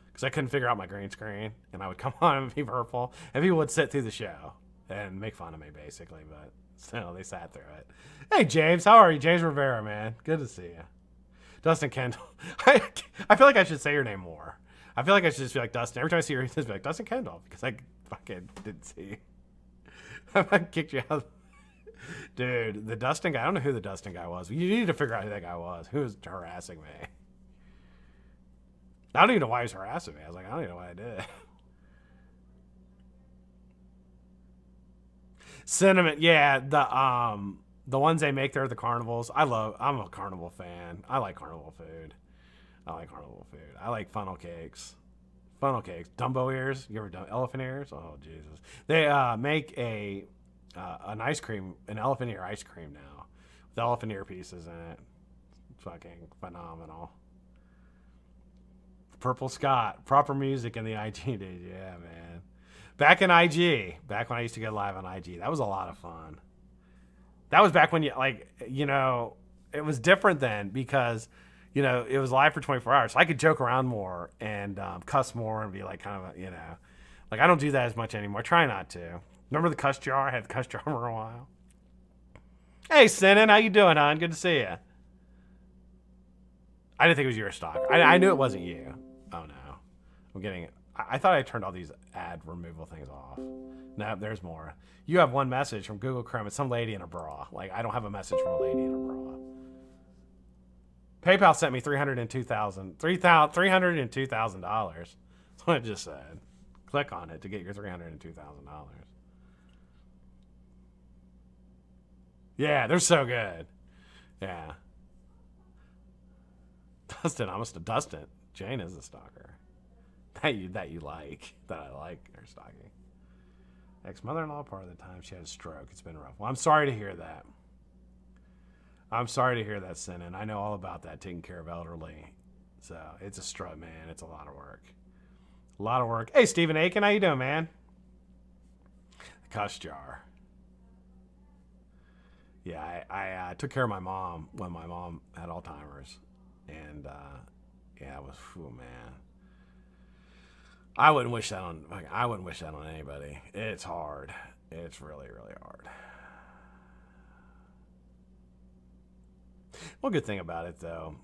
because I couldn't figure out my green screen, and I would come on and be purple, and people would sit through the show and make fun of me, basically, but still, they sat through it. Hey, James. How are you? James Rivera, man. Good to see you. Dustin Kendall. I feel like I should say your name more. I feel like I should just be like Dustin. Every time I see your name, be like Dustin Kendall, because I fucking didn't see. I kicked you out. Dude, the Dustin guy. I don't know who the Dustin guy was. You need to figure out who that guy was. Who was harassing me? I don't even know why he was harassing me. I was like, I don't even know what I did. Sentiment, yeah. The ones they make there at the carnivals. I'm a carnival fan. I like carnival food. I like funnel cakes. Dumbo ears. You ever done elephant ears? Oh, Jesus. They make an elephant ear ice cream now. With elephant ear pieces in it. It's fucking phenomenal. Purple Scott. Proper music in the IG days. Yeah, man. Back in IG. Back when I used to get live on IG. That was a lot of fun. That was back when it was different then because, it was live for 24 hours. So I could joke around more and cuss more and be like kind of, I don't do that as much anymore. I try not to. Remember the cuss jar? I had the cuss jar for a while. Hey, Sinan, how you doing, hon? Good to see you. I didn't think it was your stock. I knew it wasn't you. Oh, no. I'm getting it. I thought I turned all these ad removal things off. No, there's more. You have one message from Google Chrome. It's some lady in a bra. I don't have a message from a lady in a bra. PayPal sent me $302,000. That's what it just said. Click on it to get your $302,000. Yeah, they're so good. Yeah. Dustin, Dustin. Jane is a stalker. That I like her stalking. Ex-mother-in-law, part of the time she had a stroke. It's been rough. Well, I'm sorry to hear that. Sinan. I know all about that, taking care of elderly. So it's a stroke, man. It's a lot of work. Hey, Stephen Aiken, how you doing, man? The cuss jar. Yeah, I took care of my mom when my mom had Alzheimer's. And, it was, man. I wouldn't wish that on anybody. It's hard. It's really, really hard. One good thing about it, though,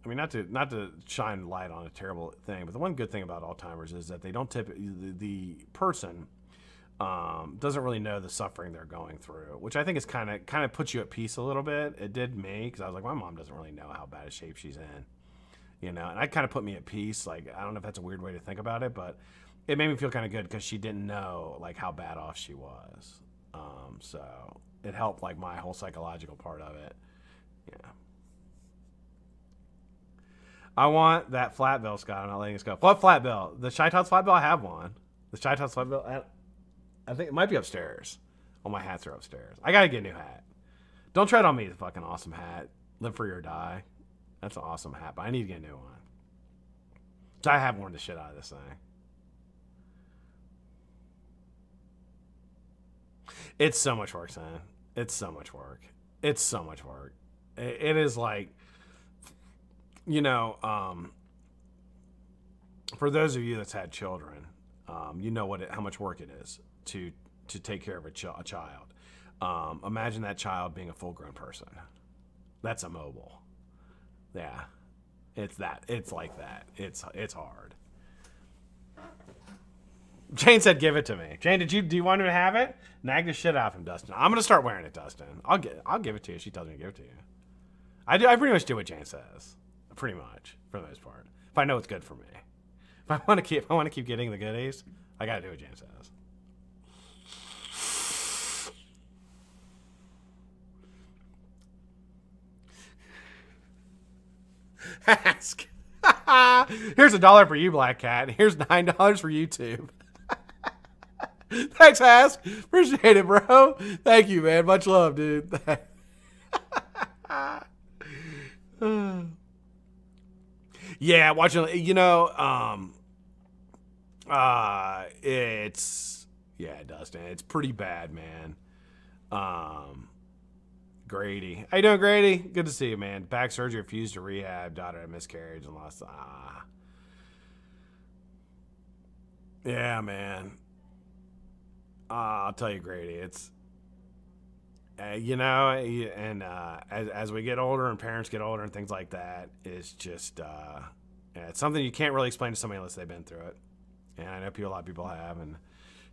I mean, not to shine light on a terrible thing, but the one good thing about Alzheimer's is that they don't the person doesn't really know the suffering they're going through, which I think is kind of puts you at peace a little bit. It did me because I was like, my mom doesn't really know how bad a shape she's in. And that kind of put me at peace. I don't know if that's a weird way to think about it, but it made me feel kind of good because she didn't know, how bad off she was. So it helped, my whole psychological part of it. Yeah. I want that flat bill, Scott. I'm not letting us go. What flat bill? The Shy Tots flat bill? I have one. The Shy Tots flat bill, I think it might be upstairs. All my hats are upstairs. I got to get a new hat. Don't tread on me, the fucking awesome hat. Live free or die. That's an awesome hat, but I need to get a new one. So I have worn the shit out of this thing. It's so much work, son. It's so much work. It is for those of you that's had children, how much work it is to take care of a child. Imagine that child being a full-grown person. That's immobile. Yeah, it's like that. It's hard. Jane said, "Give it to me." Jane, do you want me to have it? Nag the shit out from Dustin. I'm gonna start wearing it, Dustin. I'll give it to you. She tells me to give it to you. I pretty much do what Jane says. Pretty much, for the most part. If I know it's good for me. If I want to keep getting the goodies, I gotta do what Jane says. Ask. Here's $1 for you, BlackCat. Here's $9 for YouTube. Thanks, Ask. Appreciate it, bro. Thank you, man. Much love, dude. Yeah, watching. Dustin. It's pretty bad, man. Grady. How you doing, Grady? Good to see you, man. Back surgery, refused to rehab, daughter had miscarriage and lost. Yeah, man. I'll tell you, Grady, it's, as we get older and parents get older and things like that, it's just, it's something you can't really explain to somebody unless they've been through it. And I know a lot of people have, and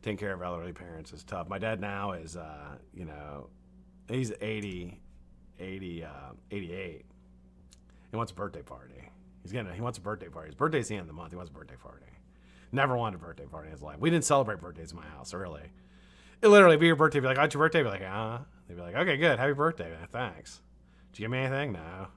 taking care of elderly parents is tough. My dad now is, he's 88. He wants a birthday party. He wants a birthday party. His birthday's the end of the month. He wants a birthday party. Never wanted a birthday party in his life. We didn't celebrate birthdays in my house, really. It literally be your birthday. Be like, oh, it's your birthday. Be like, They'd be like, okay, good. Happy birthday, man. Thanks. Did you give me anything? No.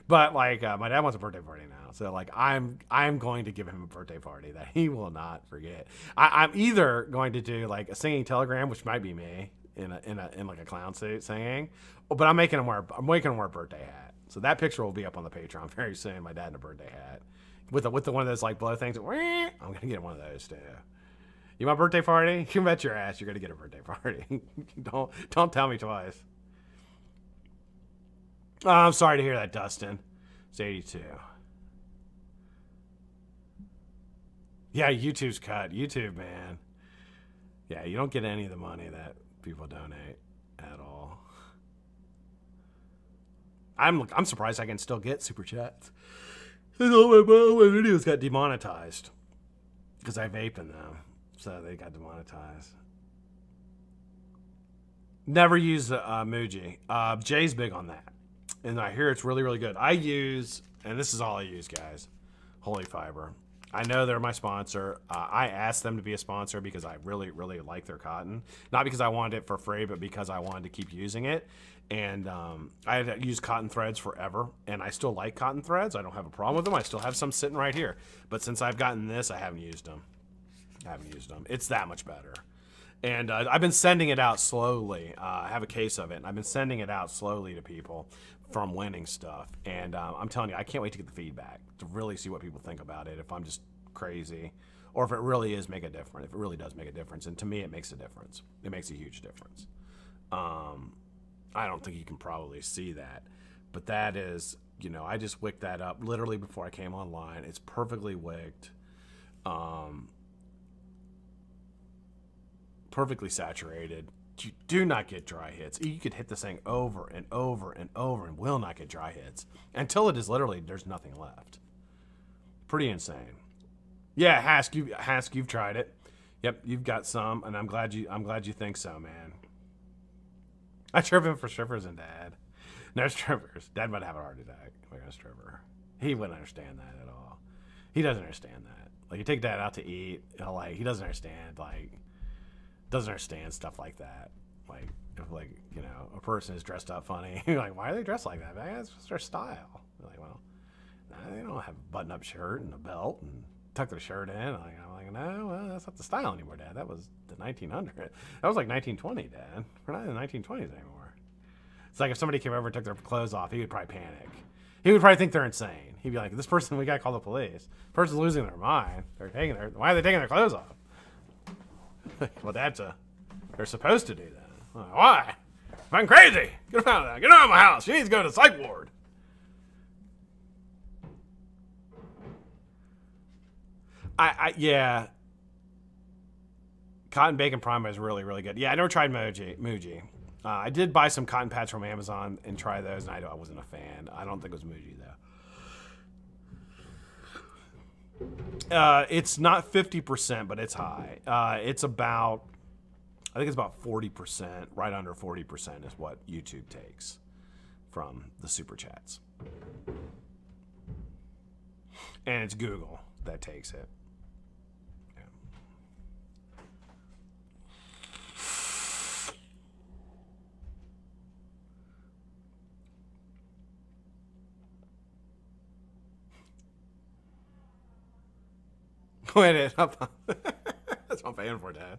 But like, my dad wants a birthday party now, so like, I'm going to give him a birthday party that he will not forget. I'm either going to do like a singing telegram, which might be me in like a clown suit singing, but I'm making him wear a birthday hat. So that picture will be up on the Patreon very soon. My dad in a birthday hat with the one of those like blow things. I'm gonna get one of those too. You want a birthday party? You bet your ass you're gonna get a birthday party. don't tell me twice. Oh, I'm sorry to hear that, Dustin. It's 82. Yeah, YouTube's cut. YouTube, man. Yeah, you don't get any of the money that people donate at all. I'm surprised I can still get super chats. All my videos got demonetized because I vape in them, so they got demonetized. Never use Muji. Jay's big on that. And I hear it's really, really good. I use, and this is all I use, guys, Holy Fiber. I know they're my sponsor. I asked them to be a sponsor because I really, really like their cotton. Not because I wanted it for free, but because I wanted to keep using it. And I had used cotton threads forever, and I still like cotton threads. I don't have a problem with them. I still have some sitting right here. But since I've gotten this, I haven't used them. It's that much better. And I've been sending it out slowly. I have a case of it, and I've been sending it out slowly to people from winning stuff. And I'm telling you, I can't wait to get the feedback to really see what people think about it, if I'm just crazy, or if it really is make a difference, if it really does make a difference. And to me, it makes a difference. It makes a huge difference. I don't think you can probably see that, but that is, you know, I just wicked that up literally before I came online. It's perfectly wicked. Perfectly saturated. You do not get dry hits. You could hit this thing over and over and over and will not get dry hits until it is literally there's nothing left. Pretty insane. Yeah, Hask, you've tried it. Yep, you've got some, and I'm glad you think so, man. I trip him for strippers and dad. No strippers. Dad might have a heart attack. Like a stripper. He wouldn't understand that at all. He doesn't understand that. Like, you take dad out to eat, he doesn't understand, doesn't understand stuff like that. Like, if, like, you know, a person is dressed up funny, you're like, why are they dressed like that? Man, it's just their style. You're like, well, nah, they don't have a button-up shirt and a belt and tuck their shirt in. I'm like, no, well, that's not the style anymore, Dad. That was the 1900. That was like 1920, Dad. We're not in the 1920s anymore. It's like if somebody came over and took their clothes off, he would probably panic. He would probably think they're insane. He'd be like, this person, we got to call the police. This person's losing their mind. Why are they taking their clothes off? Well, they're supposed to do that. Why? I'm crazy. Get out of that. Get out of my house. You need to go to the psych ward. Yeah. Cotton Bacon Prime is really, really good. Yeah, I never tried Muji. I did buy some cotton pads from Amazon and try those, and I wasn't a fan. I don't think it was Muji, though. It's not 50%, but it's high. It's about, I think it's about 40%, right under 40% is what YouTube takes from the super chats. And it's Google that takes it. Wait, that's what I'm paying for, Dad.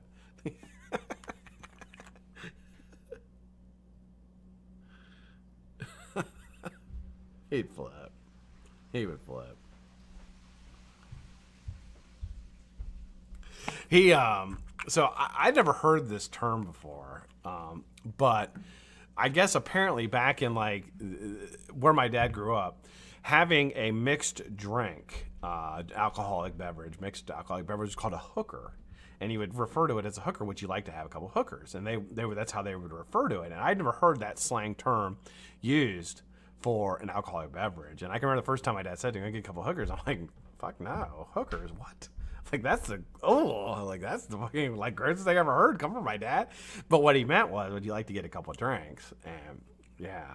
He'd flip. He would flip. So I'd never heard this term before, but I guess apparently back in like where my dad grew up, having a mixed drink, mixed alcoholic beverage is called a hooker. And he would refer to it as a hooker. Would you like to have a couple hookers? And that's how they would refer to it. And I'd never heard that slang term used for an alcoholic beverage. And I can remember the first time my dad said to me, "I get a couple hookers." I'm like, "Fuck no, hookers? What?" Like that's the fucking like grossest thing I ever heard come from my dad. But what he meant was, would you like to get a couple of drinks? And yeah,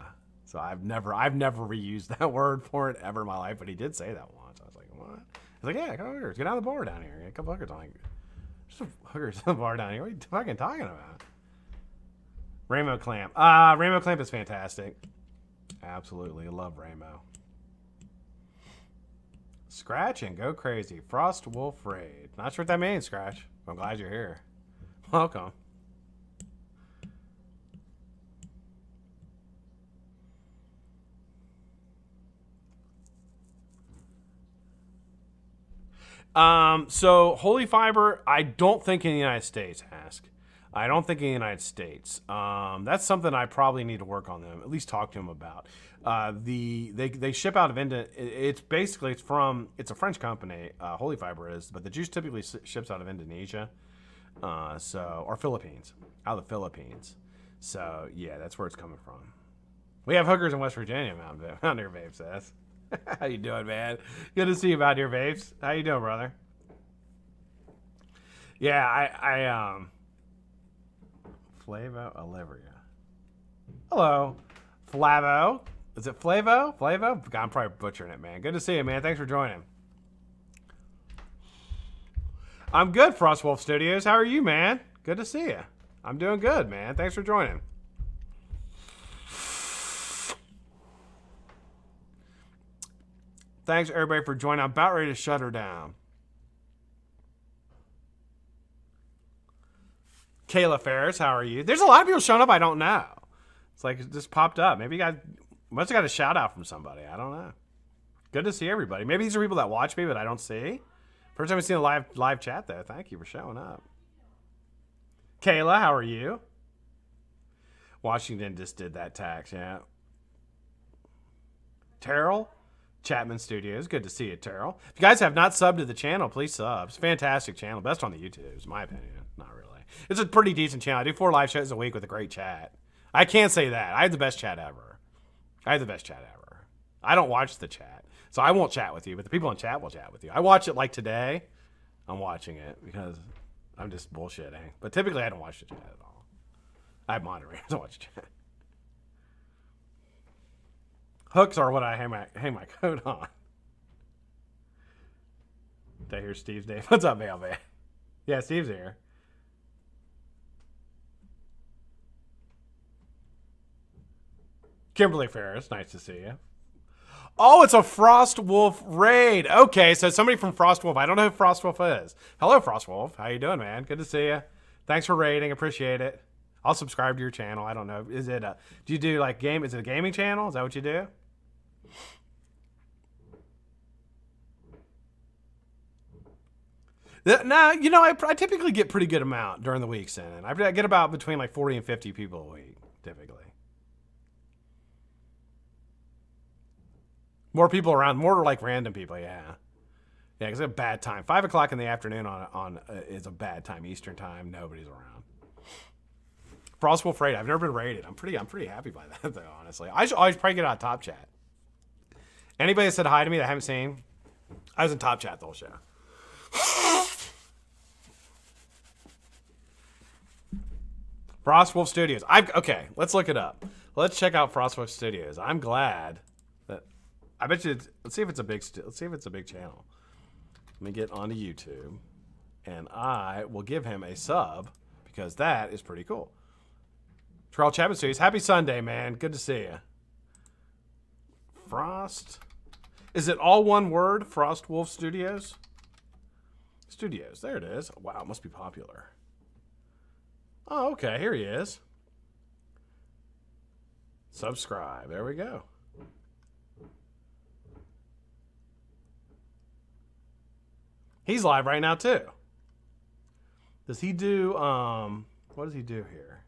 so I've never reused that word for it ever in my life. But he did say that once. I was like, what? He's like, yeah, a couple hookers. Get out of the bar down here. Get a couple hookers. I'm like, There's some hookers in the bar down here. What are you fucking talking about? Rainbow Clamp. Rainbow Clamp is fantastic. Absolutely. I love Rainbow. Scratch and go crazy. Frost Wolf Raid. Not sure what that means, Scratch. I'm glad you're here. Welcome. So Holy Fiber, I don't think in the United States, Ask. I don't think in the United States. That's something I probably need to work on them, at least talk to them about. They ship out of India. It's a French company, Holy Fiber is, but the juice typically ships out of Indonesia, or Philippines, out of the Philippines. So yeah, that's where it's coming from. We have hookers in West Virginia, Mountaineer Vape says. How you doing, man? Good to see you, Mountaineer Vapes. How you doing, brother? Yeah, Flavo Olivia. Hello, Flavo. Is it Flavo? Flavo? God, I'm probably butchering it, man. Good to see you, man. Thanks for joining. I'm good, Frostwolf Studios. How are you, man? Good to see you. I'm doing good, man. Thanks for joining. Thanks, everybody, for joining. I'm about ready to shut her down. Kayla Ferris, how are you? There's a lot of people showing up I don't know. It's like it just popped up. Maybe you must have got a shout out from somebody. I don't know. Good to see everybody. Maybe these are people that watch me but I don't see. First time I've seen a live chat though. Thank you for showing up. Kayla, how are you? Washington just did that tax, yeah. Terrell, Chapman Studios. Good to see you, Terrell. If you guys have not subbed to the channel, please sub. It's a fantastic channel. Best on the YouTubes, in my opinion. Not really. It's a pretty decent channel. I do 4 live shows a week with a great chat. I can't say that. I have the best chat ever. I don't watch the chat, so I won't chat with you, but the people in chat will chat with you. I watch it like today. I'm watching it because I'm just bullshitting. But typically, I don't watch the chat at all. I have moderators. I watch the chat. Hooks are what I hang my coat on. Did I hear Steve's name? What's up, Mailman? Yeah, Steve's here. Kimberly Ferris, nice to see you. Oh, it's a Frost Wolf raid. Okay, so somebody from Frost Wolf. I don't know who Frost Wolf is. Hello, Frost Wolf. How you doing, man? Good to see you. Thanks for raiding. Appreciate it. I'll subscribe to your channel. I don't know. Is it do you do like is it a gaming channel? Is that what you do? Nah, you know, I typically get pretty good amount during the week, Sin. I get about between like 40 and 50 people a week, typically. More people around, more like random people, yeah. Yeah, because it's a bad time. 5 o'clock in the afternoon is a bad time. Eastern time, nobody's around. Frostwolf raid. I've never been raided. I'm pretty happy by that, though, honestly. I should always probably get out of Top Chat. Anybody that said hi to me that I haven't seen, I was in Top Chat the whole show. Frostwolf Studios. Okay, let's look it up. Let's check out Frostwolf Studios. I'm glad that I bet you. Let's see if it's a big channel. Let me get onto YouTube, and I will give him a sub because that is pretty cool. Terrell Chapman Studios. Happy Sunday, man. Good to see you. Frost. Is it all one word? Frostwolf Studios. Studios. There it is. Wow, it must be popular. Oh, okay. Here he is. Subscribe. There we go. He's live right now too. Does he do what does he do here?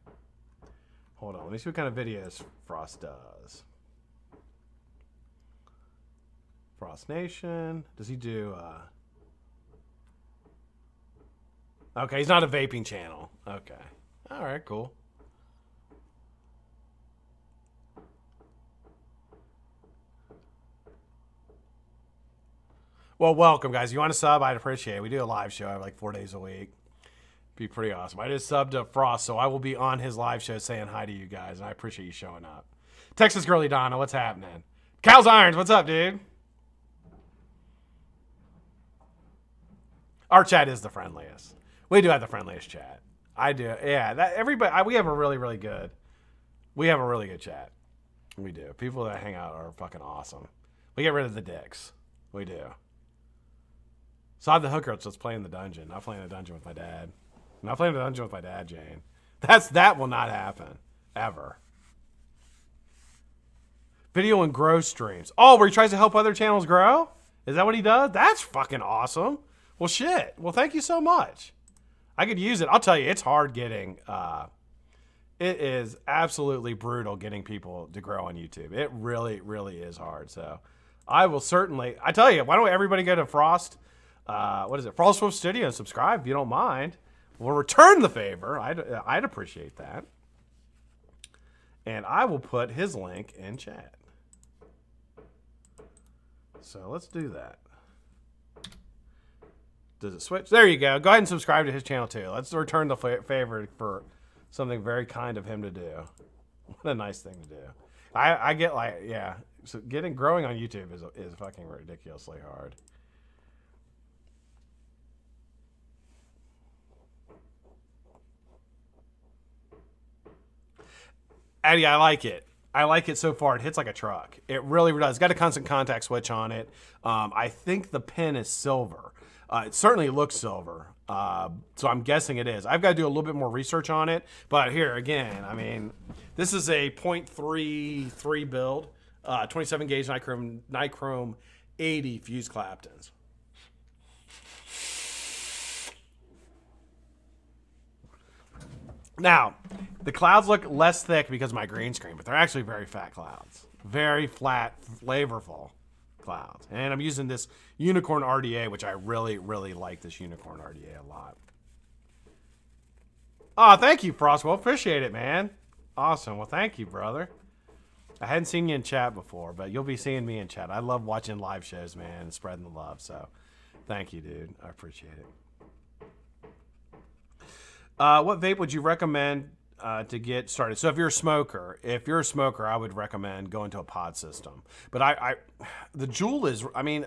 Hold on, let me see what kind of videos Frost does. Frost Nation. Does he do okay, he's not a vaping channel. Okay. Alright, cool. Well, welcome, guys. You want to sub? I'd appreciate it. We do a live show like 4 days a week. Be pretty awesome. I just subbed to Frost, so I will be on his live show saying hi to you guys, and I appreciate you showing up. Texas Girly Donna, what's happening? Cal's Irons, what's up, dude? Our chat is the friendliest. We do have the friendliest chat. I do. Yeah, that everybody. We have a really, really good. We have a really good chat. We do. People that hang out are fucking awesome. We get rid of the dicks. We do. So I have the hookups. Let's play in the dungeon. Not playing the dungeon with my dad. Not playing the dungeon with my dad, Jane. That will not happen ever. Video and grow streams. Oh, where he tries to help other channels grow? Is that what he does? That's fucking awesome. Well, shit. Well, thank you so much. I could use it. I'll tell you, it's hard getting. It is absolutely brutal getting people to grow on YouTube. It really, really is hard. So I will certainly. I tell you, why don't everybody go to Frost? What is it? Frost Wolf Studio and subscribe if you don't mind. We'll return the favor. I'd appreciate that. And I will put his link in chat. So let's do that. Does it switch? There you go. Go ahead and subscribe to his channel too. Let's return the favor for something very kind of him to do. What a nice thing to do. I get like, yeah. So growing on YouTube is fucking ridiculously hard. Eddie, I like it. I like it so far. It hits like a truck. It really does. It's got a constant contact switch on it. I think the pin is silver. It certainly looks silver. So I'm guessing it is. I've got to do a little bit more research on it. But here, again, I mean, this is a 0.33 build. 27 gauge nichrome 80 fused Claptons. Now, the clouds look less thick because of my green screen, but they're actually very fat clouds. Very flat, flavorful clouds. And I'm using this Unicorn RDA, which I really, really like this Unicorn RDA a lot. Oh, thank you, Frostwell. Appreciate it, man. Awesome. Well, thank you, brother. I hadn't seen you in chat before, but you'll be seeing me in chat. I love watching live shows, man, and spreading the love. So thank you, dude. I appreciate it. What vape would you recommend to get started? So if you're a smoker, I would recommend going to a pod system. But the Juul is, I mean,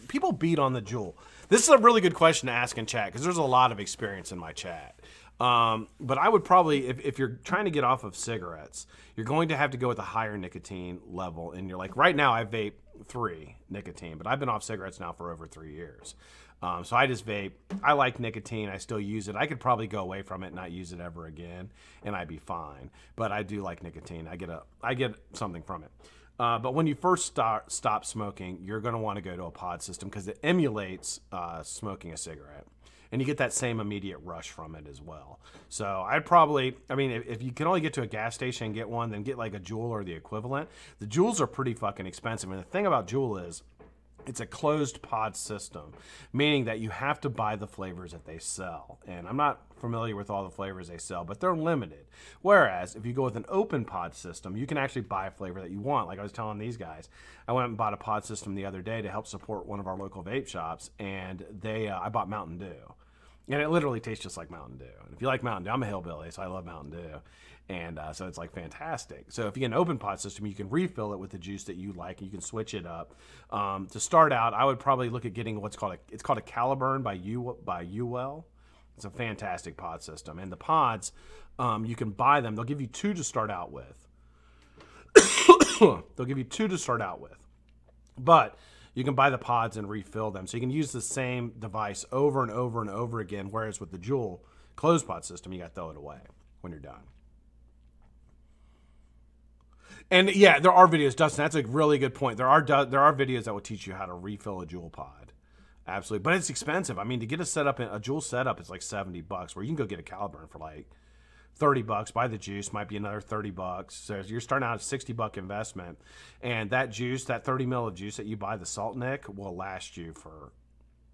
people beat on the Juul. This is a really good question to ask in chat because there's a lot of experience in my chat. But I would probably, if you're trying to get off of cigarettes, you're going to have to go with a higher nicotine level. And you're like, right now I vape 3 nicotine, but I've been off cigarettes now for over 3 years. So I just vape. I like nicotine. I still use it. I could probably go away from it and not use it ever again, and I'd be fine. But I do like nicotine. I get something from it. But when you first stop smoking, you're going to want to go to a pod system because it emulates smoking a cigarette. And you get that same immediate rush from it as well. So I'd probably, I mean, if you can only get to a gas station and get one, then get like a Juul or the equivalent. The Juuls are pretty fucking expensive. And the thing about Juul is, it's a closed pod system, meaning that you have to buy the flavors that they sell. And I'm not familiar with all the flavors they sell, but they're limited. Whereas if you go with an open pod system, you can actually buy a flavor that you want. Like I was telling these guys, I went and bought a pod system the other day to help support one of our local vape shops, and I bought Mountain Dew. And it literally tastes just like Mountain Dew. And if you like Mountain Dew, I'm a hillbilly, so I love Mountain Dew. And so it's like fantastic. So if you get an open pod system, you can refill it with the juice that you like, and you can switch it up. To start out, I would probably look at getting it's called a Caliburn by Uwell. It's a fantastic pod system. And the pods, you can buy them. They'll give you 2 to start out with. They'll give you 2 to start out with. But you can buy the pods and refill them. So you can use the same device over and over and over again, whereas with the Juul closed pod system, you got to throw it away when you're done. And yeah, there are videos, Dustin. That's a really good point. There are videos that will teach you how to refill a Juul pod, absolutely. But it's expensive. I mean, to get a Juul setup, it's like $70. Where you can go get a Caliburn for like $30. Buy the juice, might be another $30. So you're starting out at a $60 investment, and that juice, that 30 ml of juice that you buy, the Salt Nick, will last you for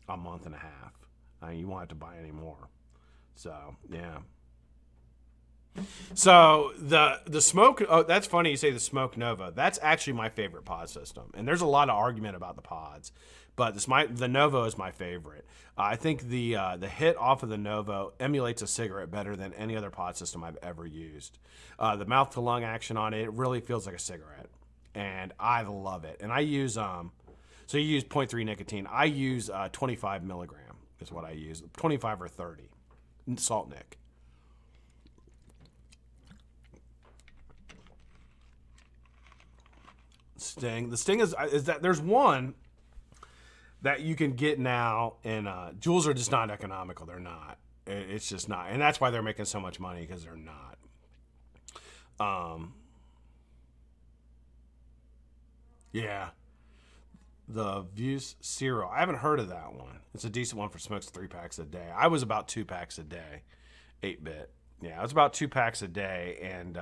a month and a half. I mean, you won't have to buy any more. So yeah. So the smoke, oh, that's funny you say the Smoke Nova. That's actually my favorite pod system. And there's a lot of argument about the pods, but the Novo is my favorite. I think the hit off of the Novo emulates a cigarette better than any other pod system I've ever used. The mouth to lung action on it really feels like a cigarette, and I love it. And I use so you use 0.3 nicotine. I use 25 milligram is what I use, 25 or 30. Salt Nick. Sting. The Sting is that there's one that you can get now, and Juuls are just not economical. They're not. It's just not, and that's why they're making so much money, because they're not. Yeah. The Views Zero. I haven't heard of that one. It's a decent one for smokes 3 packs a day. I was about 2 packs a day, 8-bit. Yeah, I was about 2 packs a day, and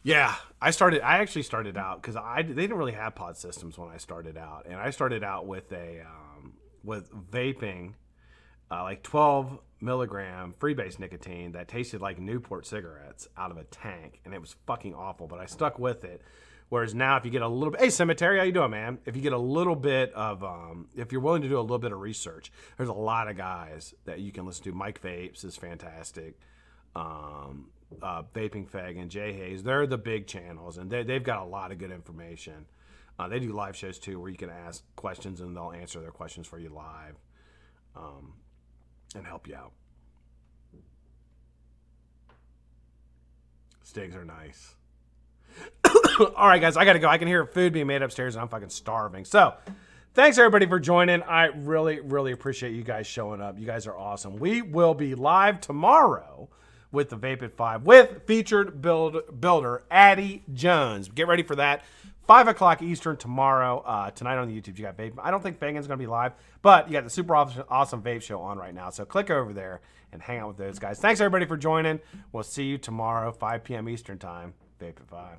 yeah, I actually started out because they didn't really have pod systems when I started out, and I started out with with vaping, like 12 milligram freebase nicotine that tasted like Newport cigarettes out of a tank, and it was fucking awful. But I stuck with it. Whereas now, if you get a little bit, hey, Cemetery, how you doing, man? If you get a little bit of, if you're willing to do a little bit of research, there's a lot of guys that you can listen to. Mike Vapes is fantastic. Vaping Fag and Jay Hayes, they're the big channels, and they've got a lot of good information. They do live shows too, where you can ask questions and they'll answer their questions for you live, and help you out. Stigs are nice. All right, guys, I got to go. I can hear food being made upstairs, and I'm fucking starving. So, thanks, everybody, for joining. I really, really appreciate you guys showing up. You guys are awesome. We will be live tomorrow with the Vape at 5 with featured builder Addy Jones. Get ready for that. 5 o'clock Eastern tomorrow. Tonight on the YouTube, you got Vape. I don't think Fagan's going to be live, but you got the super awesome Vape show on right now. So click over there and hang out with those guys. Thanks, everybody, for joining. We'll see you tomorrow, 5 p.m. Eastern time. Vape at 5.